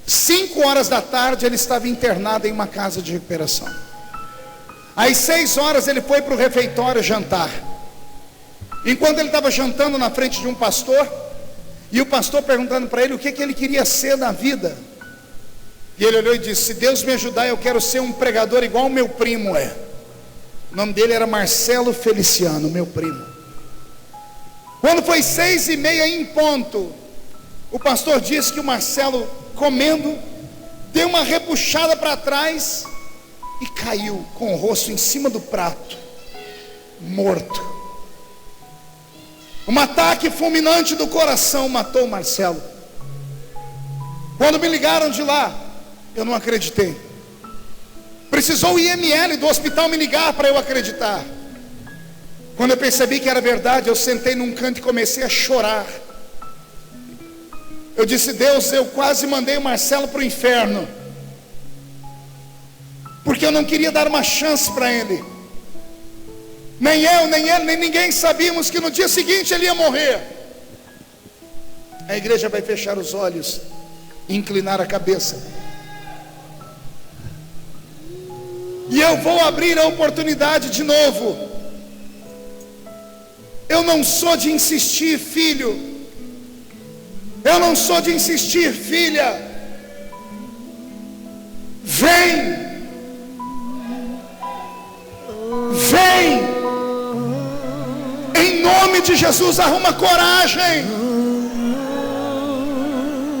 5 horas da tarde ele estava internado em uma casa de recuperação. Às 6 horas ele foi para o refeitório jantar. Enquanto ele estava jantando na frente de um pastor, e o pastor perguntando para ele o que ele queria ser na vida, e ele olhou e disse: se Deus me ajudar, eu quero ser um pregador igual o meu primo é. O nome dele era Marcelo Feliciano, meu primo. Quando foi 6h30 em ponto, o pastor disse que o Marcelo, comendo, deu uma repuxada para trás e caiu com o rosto em cima do prato, morto. Um ataque fulminante do coração matou o Marcelo. Quando me ligaram de lá, eu não acreditei. Precisou o IML do hospital me ligar para eu acreditar. Quando eu percebi que era verdade, eu sentei num canto e comecei a chorar. Eu disse: Deus, eu quase mandei o Marcelo para o inferno, porque eu não queria dar uma chance para ele. Nem eu, nem ele, nem ninguém sabíamos que no dia seguinte ele ia morrer. A igreja vai fechar os olhos inclinar a cabeça. E eu vou abrir a oportunidade de novo. Eu não sou de insistir, filho. Eu não sou de insistir, filha. Vem. Vem. Em nome de Jesus, arruma coragem.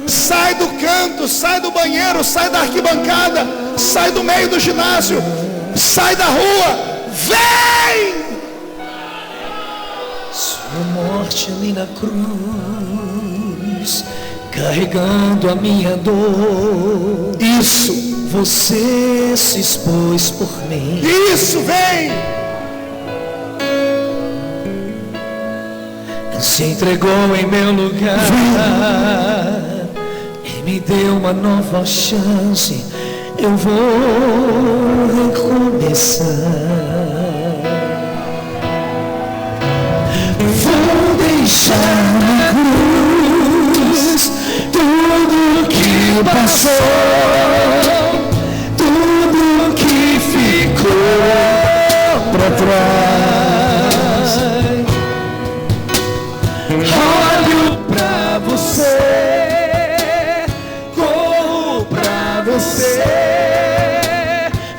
Sai do canto, sai do banheiro, sai da arquibancada, sai do meio do ginásio, sai da rua. Vem! Sua morte ali na cruz, carregando a minha dor. Isso. Você se expôs por mim. Isso, vem! Se entregou em meu lugar e me deu uma nova chance. Eu vou recomeçar. Vou deixar na cruz tudo que passou, tudo que ficou pra trás. Olho pra você, corro pra você,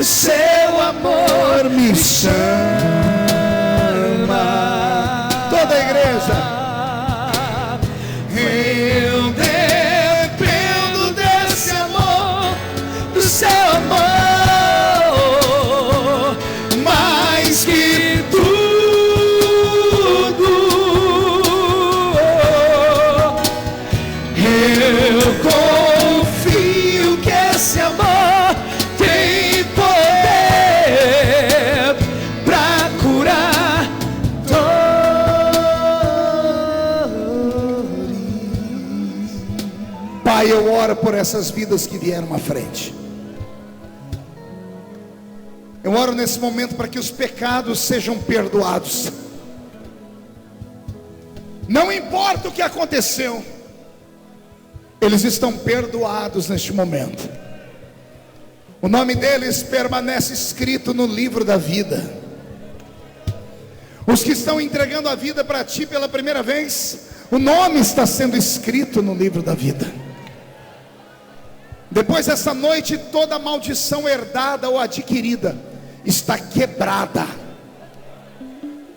seu amor me chama. Toda a igreja. Eu dependo desse amor, do seu amor, mais que tudo. Eu confio que esse amor tem poder pra curar dores. Pai, eu oro por essas vidas que vieram à frente. Eu oro nesse momento para que os pecados sejam perdoados. Não importa o que aconteceu, eles estão perdoados neste momento. O nome deles permanece escrito no livro da vida. Os que estão entregando a vida para Ti pela primeira vez, o nome está sendo escrito no livro da vida. Depois dessa noite, toda maldição herdada ou adquirida está quebrada.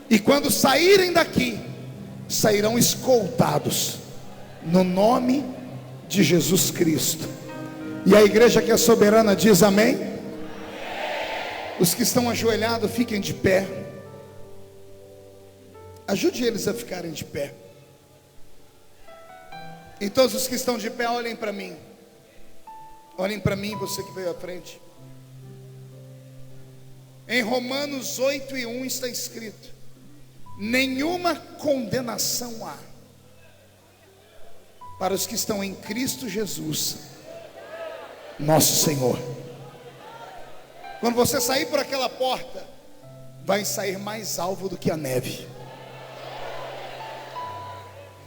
E quando saírem daqui, sairão escoltados no nome de Jesus Cristo. E a igreja que é soberana diz amém. Os que estão ajoelhados, fiquem de pé. Ajude eles a ficarem de pé. E todos os que estão de pé, olhem para mim. Olhem para mim, você que veio à frente. Em Romanos 8:1 está escrito: nenhuma condenação há para os que estão em Cristo Jesus, nosso Senhor. Quando você sair por aquela porta, vai sair mais alvo do que a neve.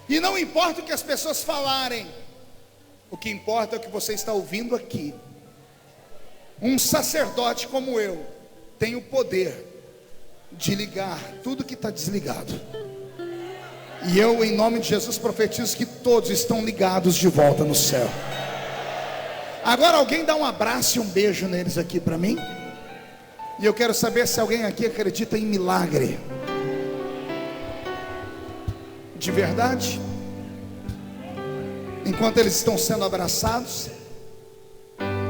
E não importa o que as pessoas falarem, o que importa é o que você está ouvindo aqui. Um sacerdote como eu tem o poder de ligar tudo que está desligado. E eu, em nome de Jesus, profetizo que todos estão ligados de volta no céu. Agora alguém dá um abraço e um beijo neles aqui para mim. E eu quero saber se alguém aqui acredita em milagre. De verdade? Enquanto eles estão sendo abraçados,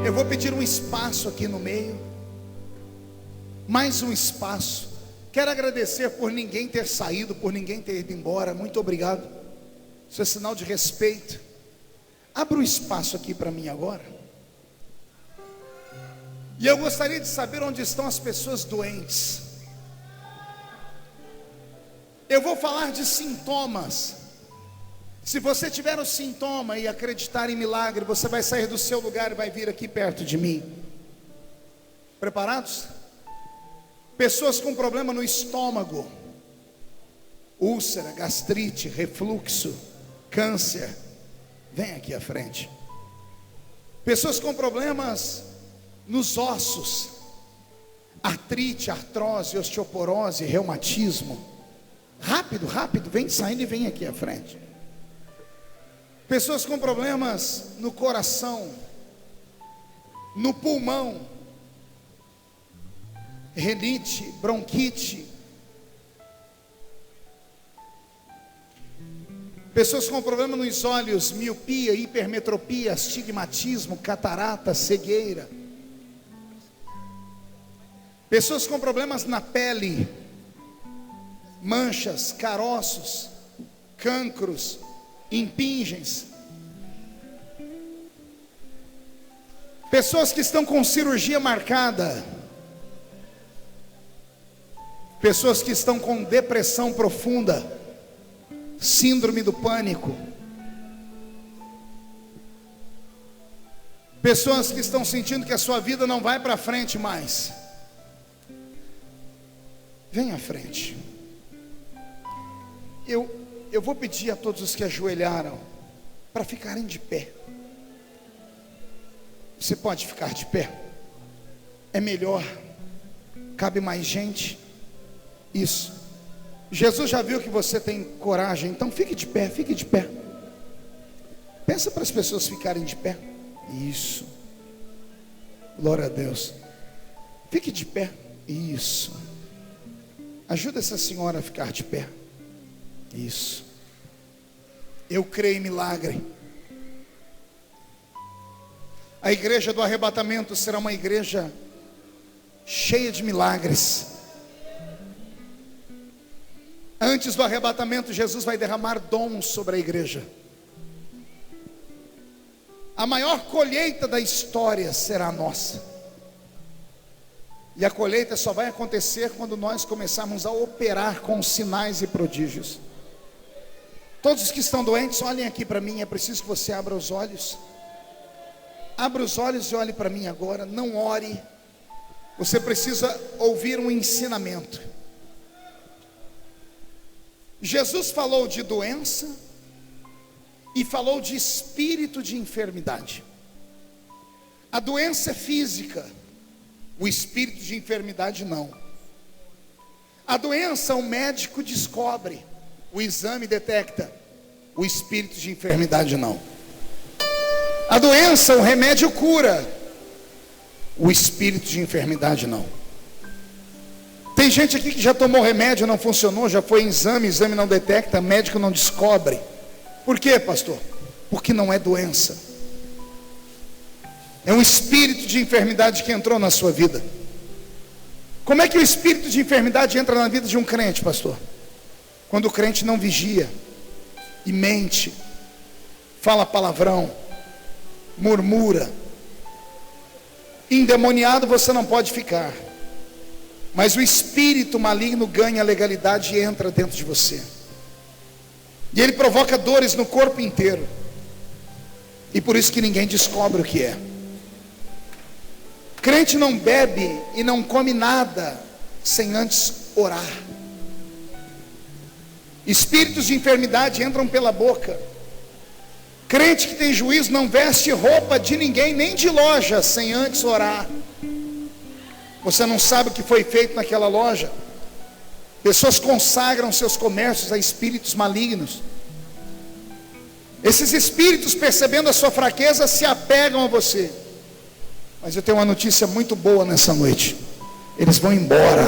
eu vou pedir um espaço aqui no meio. Mais um espaço. Quero agradecer por ninguém ter saído, por ninguém ter ido embora. Muito obrigado. Isso é sinal de respeito. Abra um espaço aqui para mim agora. E eu gostaria de saber onde estão as pessoas doentes. Eu vou falar de sintomas. Se você tiver um sintoma e acreditar em milagre, você vai sair do seu lugar e vai vir aqui perto de mim. Preparados? Pessoas com problema no estômago, úlcera, gastrite, refluxo, câncer, vem aqui à frente. Pessoas com problemas nos ossos, artrite, artrose, osteoporose, reumatismo. Rápido, rápido, vem saindo e vem aqui à frente. Pessoas com problemas no coração, no pulmão, rinite, bronquite. Pessoas com problema nos olhos, miopia, hipermetropia, astigmatismo, catarata, cegueira. Pessoas com problemas na pele, manchas, caroços, cancros, impingens. Pessoas que estão com cirurgia marcada. Pessoas que estão com depressão profunda, síndrome do pânico. Pessoas que estão sentindo que a sua vida não vai para frente mais. Vem à frente. Eu vou pedir a todos os que ajoelharam para ficarem de pé. Você pode ficar de pé? É melhor. Cabe mais gente. Isso. Jesus já viu que você tem coragem, então fique de pé, fique de pé. Peça para as pessoas ficarem de pé. Isso. Glória a Deus. Fique de pé. Isso. Ajuda essa senhora a ficar de pé. Isso. Eu creio em milagre. A igreja do arrebatamento será uma igreja cheia de milagres. Antes do arrebatamento, Jesus vai derramar dons sobre a igreja. A maior colheita da história será nossa. E a colheita só vai acontecer quando nós começarmos a operar com sinais e prodígios. Todos os que estão doentes, olhem aqui para mim. É preciso que você abra os olhos. Abra os olhos e olhe para mim agora. Não ore. Você precisa ouvir um ensinamento. Jesus falou de doença e falou de espírito de enfermidade. A doença é física, o espírito de enfermidade não. A doença o médico descobre, o exame detecta, o espírito de enfermidade não. A doença o remédio cura, o espírito de enfermidade não. Tem gente aqui que já tomou remédio, não funcionou, já foi em exame, exame não detecta, médico não descobre. Por quê, pastor? Porque não é doença. É um espírito de enfermidade que entrou na sua vida. Como é que o espírito de enfermidade entra na vida de um crente, pastor? Quando o crente não vigia e mente, fala palavrão, murmura. Endemoniado você não pode ficar. Mas o espírito maligno ganha legalidade e entra dentro de você. E ele provoca dores no corpo inteiro. E por isso que ninguém descobre o que é. Crente não bebe e não come nada sem antes orar. Espíritos de enfermidade entram pela boca. Crente que tem juízo não veste roupa de ninguém, nem de loja, sem antes orar. Você não sabe o que foi feito naquela loja. Pessoas consagram seus comércios a espíritos malignos. Esses espíritos, percebendo a sua fraqueza, se apegam a você. Mas eu tenho uma notícia muito boa nessa noite. Eles vão embora.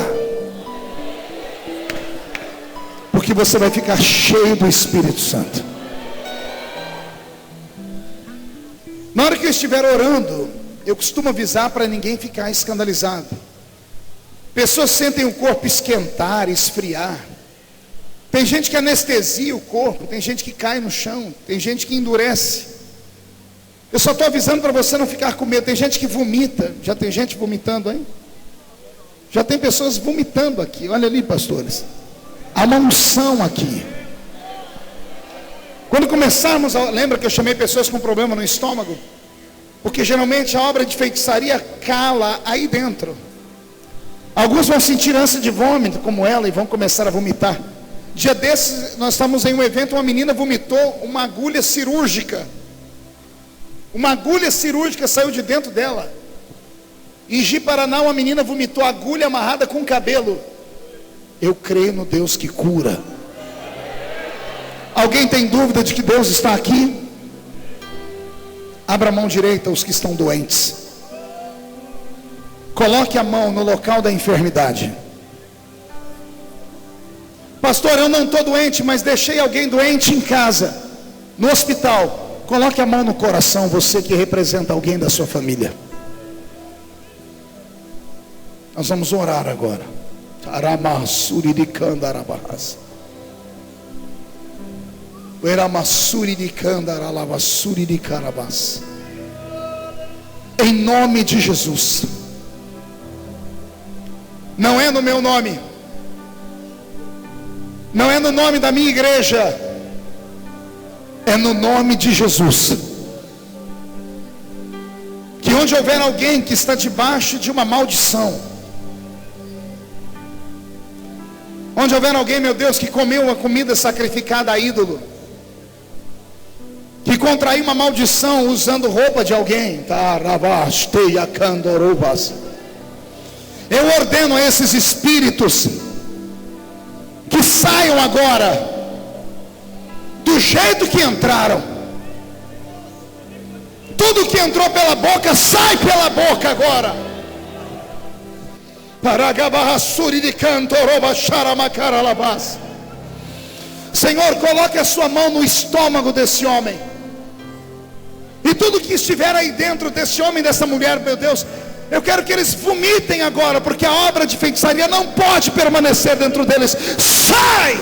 Porque você vai ficar cheio do Espírito Santo. Na hora que eu estiver orando, eu costumo avisar para ninguém ficar escandalizado. Pessoas sentem o corpo esquentar, esfriar. Tem gente que anestesia o corpo, tem gente que cai no chão, tem gente que endurece. Eu só estou avisando para você não ficar com medo. Tem gente que vomita. Já tem gente vomitando aí? Já tem pessoas vomitando aqui. Olha ali, pastores. Há uma unção aqui. Quando começarmos, lembra que eu chamei pessoas com problema no estômago? Porque geralmente a obra de feitiçaria cala aí dentro. Alguns vão sentir ânsia de vômito, como ela, e vão começar a vomitar. Dia desses, nós estávamos em um evento, uma menina vomitou uma agulha cirúrgica. Uma agulha cirúrgica saiu de dentro dela. Em Ji-Paraná, uma menina vomitou agulha amarrada com cabelo. Eu creio no Deus que cura. Alguém tem dúvida de que Deus está aqui? Abra a mão direita os que estão doentes. Coloque a mão no local da enfermidade. Pastor, eu não estou doente, mas deixei alguém doente em casa, no hospital. Coloque a mão no coração, você que representa alguém da sua família. Nós vamos orar agora. Em nome de Jesus. Não é no meu nome, não é no nome da minha igreja, é no nome de Jesus. Que onde houver alguém que está debaixo de uma maldição, onde houver alguém, meu Deus, que comeu uma comida sacrificada a ídolo, que contraiu uma maldição usando roupa de alguém, eu ordeno a esses espíritos que saiam agora do jeito que entraram. Tudo que entrou pela boca, sai pela boca agora. Senhor, coloque a sua mão no estômago desse homem. E tudo que estiver aí dentro desse homem, dessa mulher, meu Deus, eu quero que eles vomitem agora, porque a obra de feitiçaria não pode permanecer dentro deles. Sai!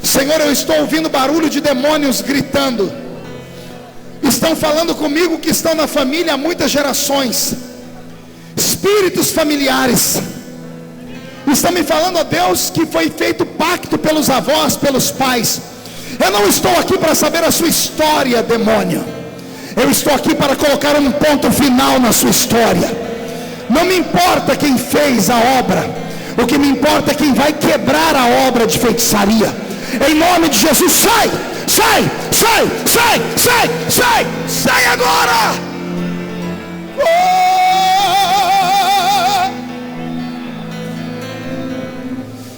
Senhor, eu estou ouvindo barulho de demônios gritando. Estão falando comigo que estão na família há muitas gerações. Espíritos familiares estão me falando, ó Deus, que foi feito pacto pelos avós, pelos pais. Eu não estou aqui para saber a sua história, demônio. Eu estou aqui para colocar um ponto final na sua história. Não me importa quem fez a obra, o que me importa é quem vai quebrar a obra de feitiçaria. Em nome de Jesus, sai, sai, sai, sai, sai, sai, sai agora.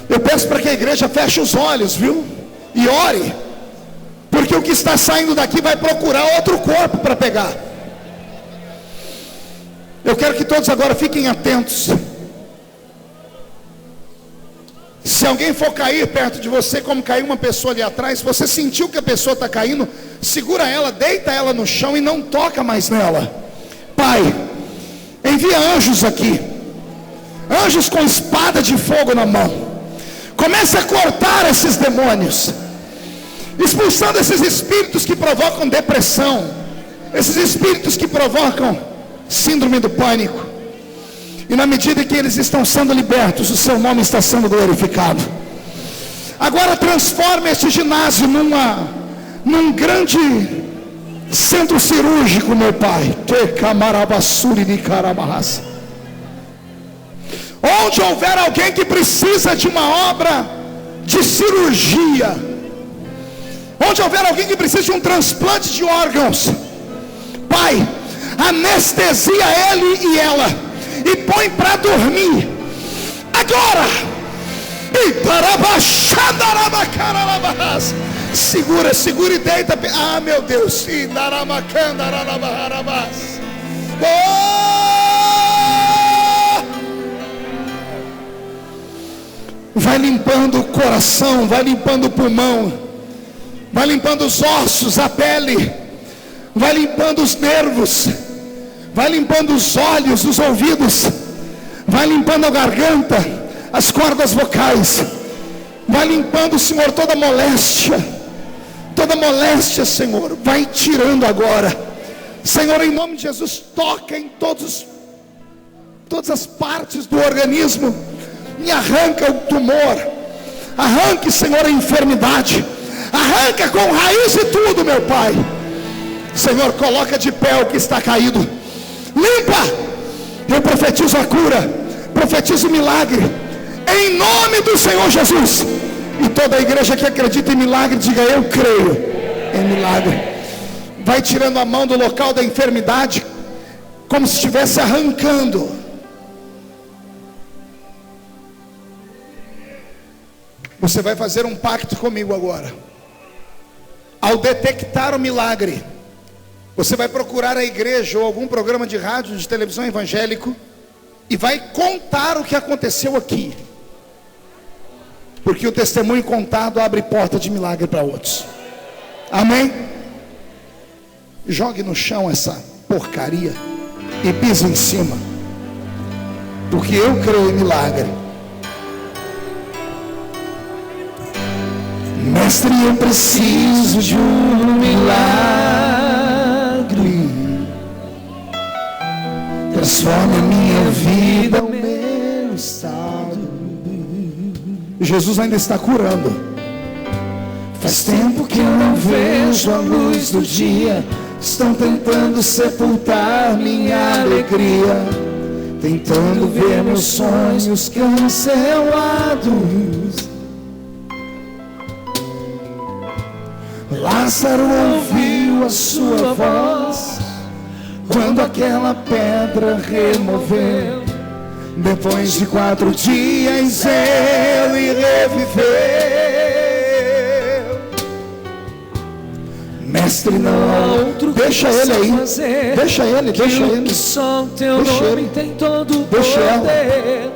Eu peço para que a igreja feche os olhos, viu? E ore, porque o que está saindo daqui vai procurar outro corpo para pegar. Eu quero que todos agora fiquem atentos. Se alguém for cair perto de você, como caiu uma pessoa ali atrás, você sentiu que a pessoa está caindo, segura ela, deita ela no chão e não toca mais nela. Pai, envia anjos aqui, anjos com espada de fogo na mão. Comece a cortar esses demônios, expulsando esses espíritos que provocam depressão, esses espíritos que provocam síndrome do pânico. E na medida que eles estão sendo libertos, o seu nome está sendo glorificado. Agora transforme este ginásio num grande centro cirúrgico, meu Pai. Onde houver alguém que precisa de uma obra de cirurgia, onde houver alguém que precisa de um transplante de órgãos, Pai, anestesia ele e ela e põe para dormir agora. E segura, segura e deita. Ah, meu Deus. Vai limpando o coração, vai limpando o pulmão, vai limpando os ossos, a pele, vai limpando os nervos, vai limpando os olhos, os ouvidos, vai limpando a garganta, as cordas vocais, vai limpando, Senhor, toda moléstia, Senhor, vai tirando agora, Senhor, em nome de Jesus, toca em todas as partes do organismo, e arranca o tumor, arranque, Senhor, a enfermidade, arranca com raiz e tudo, meu Pai. Senhor, coloca de pé o que está caído, limpa. Eu profetizo a cura profetizo milagre, em nome do Senhor Jesus. E toda a igreja que acredita em milagre, diga: eu creio em milagre. Vai tirando a mão do local da enfermidade, como se estivesse arrancando. Você vai fazer um pacto comigo agora. Ao detectar o milagre, você vai procurar a igreja ou algum programa de rádio, de televisão evangélico, e vai contar o que aconteceu aqui. Porque o testemunho contado abre porta de milagre para outros. Amém? Jogue no chão essa porcaria e pise em cima, porque eu creio em milagre. Mestre, eu preciso de um milagre. Transforme a minha vida, o meu estado. Jesus ainda está curando. Faz tempo que eu não vejo a luz do dia. Estão tentando sepultar minha alegria, tentando ver meus sonhos cancelados. Lázaro ouviu a sua voz quando aquela pedra removeu. Depois de 4 dias ele reviveu. Mestre, não, deixa ele aí, deixa ele. Só o teu nome tem todo o poder.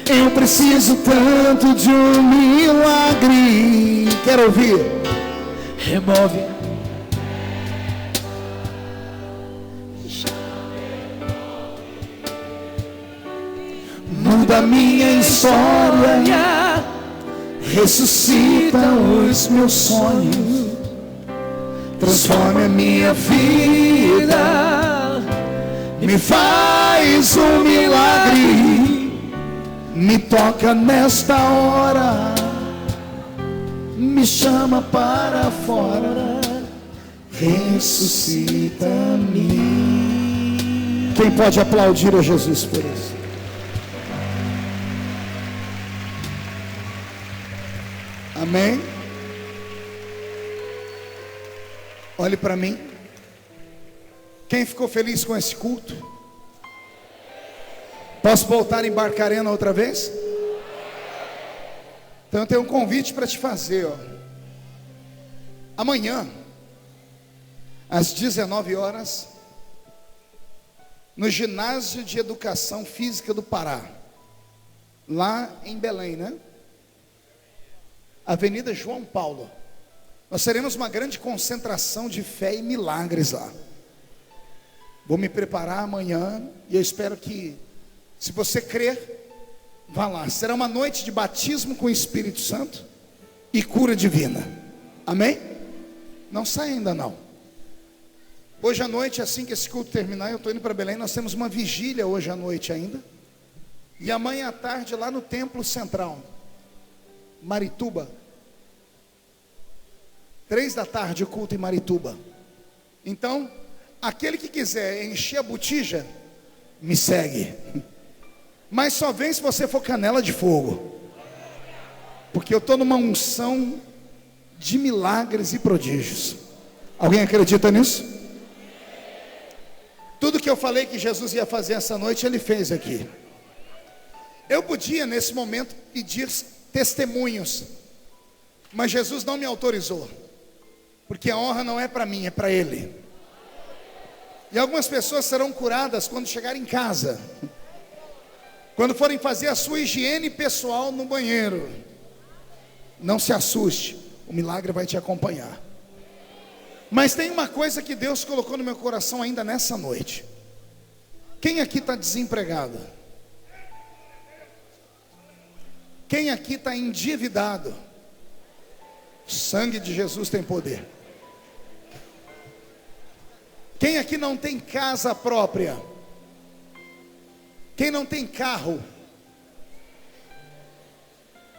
Eu preciso tanto de um milagre. Quero ouvir. Remove. Muda minha história, ressuscita os meus sonhos. Transforme a minha vida, me faz um milagre, me toca nesta hora, me chama para fora, ressuscita-me. Quem pode aplaudir a Jesus por isso? Amém? Olhe para mim. Quem ficou feliz com esse culto? Posso voltar em Barcarena outra vez? Então eu tenho um convite para te fazer, ó. Amanhã, às 19 horas, no Ginásio de Educação Física do Pará, lá em Belém, né? Avenida João Paulo. Nós teremos uma grande concentração de fé e milagres lá. Vou me preparar amanhã e eu espero que, se você crer, vá lá. Será uma noite de batismo com o Espírito Santo e cura divina. Amém? Não sai ainda não. Hoje à noite, assim que esse culto terminar, eu estou indo para Belém. Nós temos uma vigília hoje à noite ainda. E amanhã à tarde lá no Templo Central, Marituba. 3 da tarde o culto em Marituba. Então, aquele que quiser encher a botija, me segue. Mas só vem se você for canela de fogo. Porque eu estou numa unção de milagres e prodígios. Alguém acredita nisso? Tudo que eu falei que Jesus ia fazer essa noite, Ele fez aqui. Eu podia nesse momento pedir testemunhos, mas Jesus não me autorizou. Porque a honra não é para mim, é para Ele. E algumas pessoas serão curadas quando chegarem em casa, quando forem fazer a sua higiene pessoal no banheiro. Não se assuste, o milagre vai te acompanhar. Mas tem uma coisa que Deus colocou no meu coração ainda nessa noite. Quem aqui está desempregado? Quem aqui está endividado? O sangue de Jesus tem poder. Quem aqui não tem casa própria? Quem não tem carro?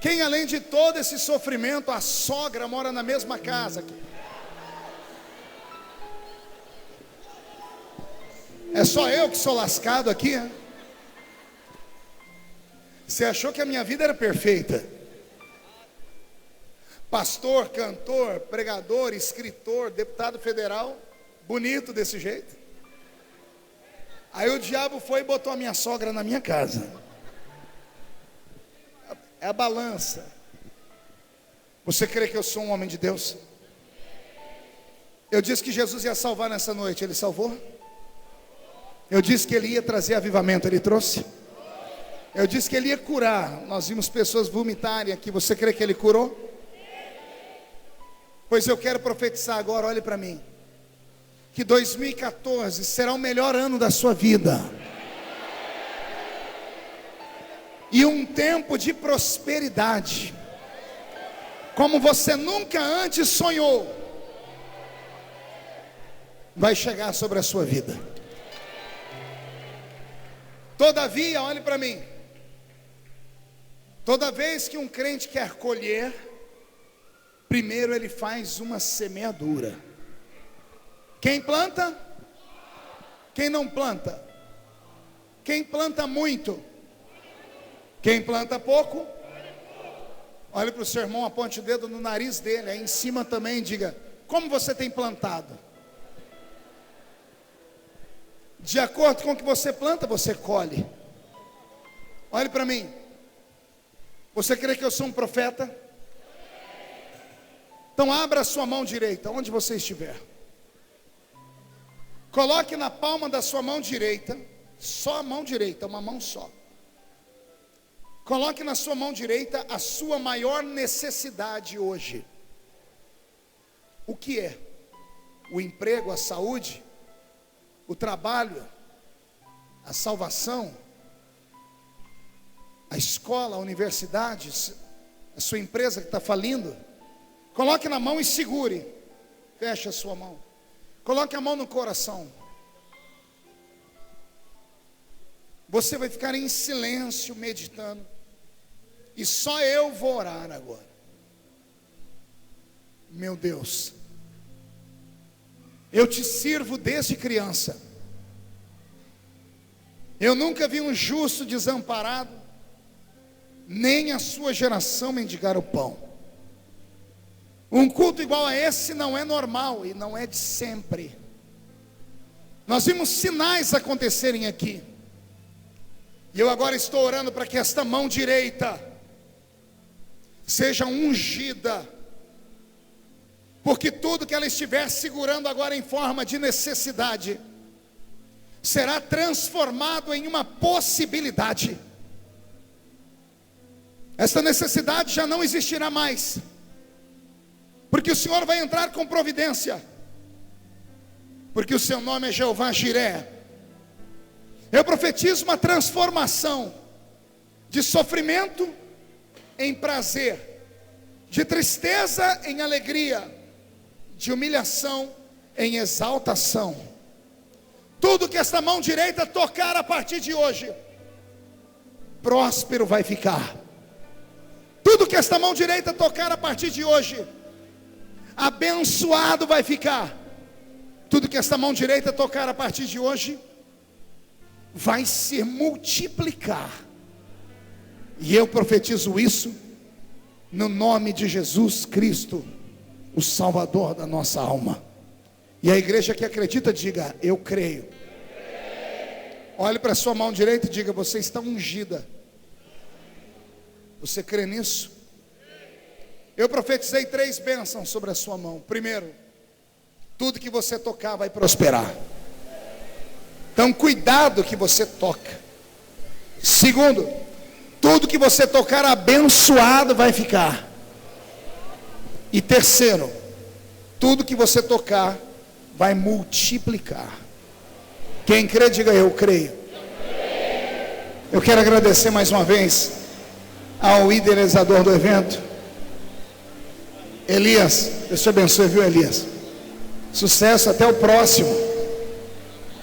Quem, além de todo esse sofrimento, a sogra mora na mesma casa? É só eu que sou lascado aqui, hein? Você achou que a minha vida era perfeita? Pastor, cantor, pregador, escritor, deputado federal, bonito desse jeito. Aí o diabo foi e botou a minha sogra na minha casa. É a balança. Você crê que eu sou um homem de Deus? Eu disse que Jesus ia salvar nessa noite, Ele salvou? Eu disse que Ele ia trazer avivamento, Ele trouxe? Eu disse que Ele ia curar. Nós vimos pessoas vomitarem aqui. Você crê que Ele curou? Pois eu quero profetizar agora, olhe para mim, que 2014 será o melhor ano da sua vida. E um tempo de prosperidade, como você nunca antes sonhou, vai chegar sobre a sua vida. Todavia, olhe para mim, toda vez que um crente quer colher, primeiro ele faz uma semeadura. Quem planta? Quem não planta? Quem planta muito? Quem planta pouco? Olhe para o seu irmão, aponte o dedo no nariz dele, aí em cima também, diga: como você tem plantado? De acordo com o que você planta, você colhe. Olhe para mim. Você crê que eu sou um profeta? Então abra a sua mão direita, onde você estiver. Coloque na palma da sua mão direita, só a mão direita, uma mão só. Coloque na sua mão direita a sua maior necessidade hoje. O que é? O emprego, a saúde, o trabalho, a salvação, a escola, a universidade, a sua empresa que está falindo? Coloque na mão e segure. Feche a sua mão. Coloque a mão no coração. Você vai ficar em silêncio meditando. E só eu vou orar agora. Meu Deus, eu te sirvo desde criança. Eu nunca vi um justo desamparado, nem a sua geração mendigar o pão. Um culto igual a esse não é normal e não é de sempre. Nós vimos sinais acontecerem aqui. E eu agora estou orando para que esta mão direita seja ungida, porque tudo que ela estiver segurando agora em forma de necessidade será transformado em uma possibilidade. Esta necessidade já não existirá mais, porque o Senhor vai entrar com providência, porque o seu nome é Jeová Jiré. Eu profetizo uma transformação de sofrimento em prazer, de tristeza em alegria, de humilhação em exaltação. Tudo que esta mão direita tocar a partir de hoje, próspero vai ficar. Tudo que esta mão direita tocar a partir de hoje, abençoado vai ficar. Tudo que esta mão direita tocar a partir de hoje vai se multiplicar. E eu profetizo isso no nome de Jesus Cristo, o Salvador da nossa alma. E a igreja que acredita, diga: eu creio. Olhe para a sua mão direita e diga: você está ungida. Você crê nisso? Eu profetizei 3 bênçãos sobre a sua mão. Primeiro, tudo que você tocar vai prosperar. Então cuidado que você toca. Segundo, tudo que você tocar abençoado vai ficar. E terceiro, tudo que você tocar vai multiplicar. Quem crê, diga: eu creio. Eu quero agradecer mais uma vez ao idealizador do evento, Elias. Deus te abençoe, viu, Elias? Sucesso, até o próximo.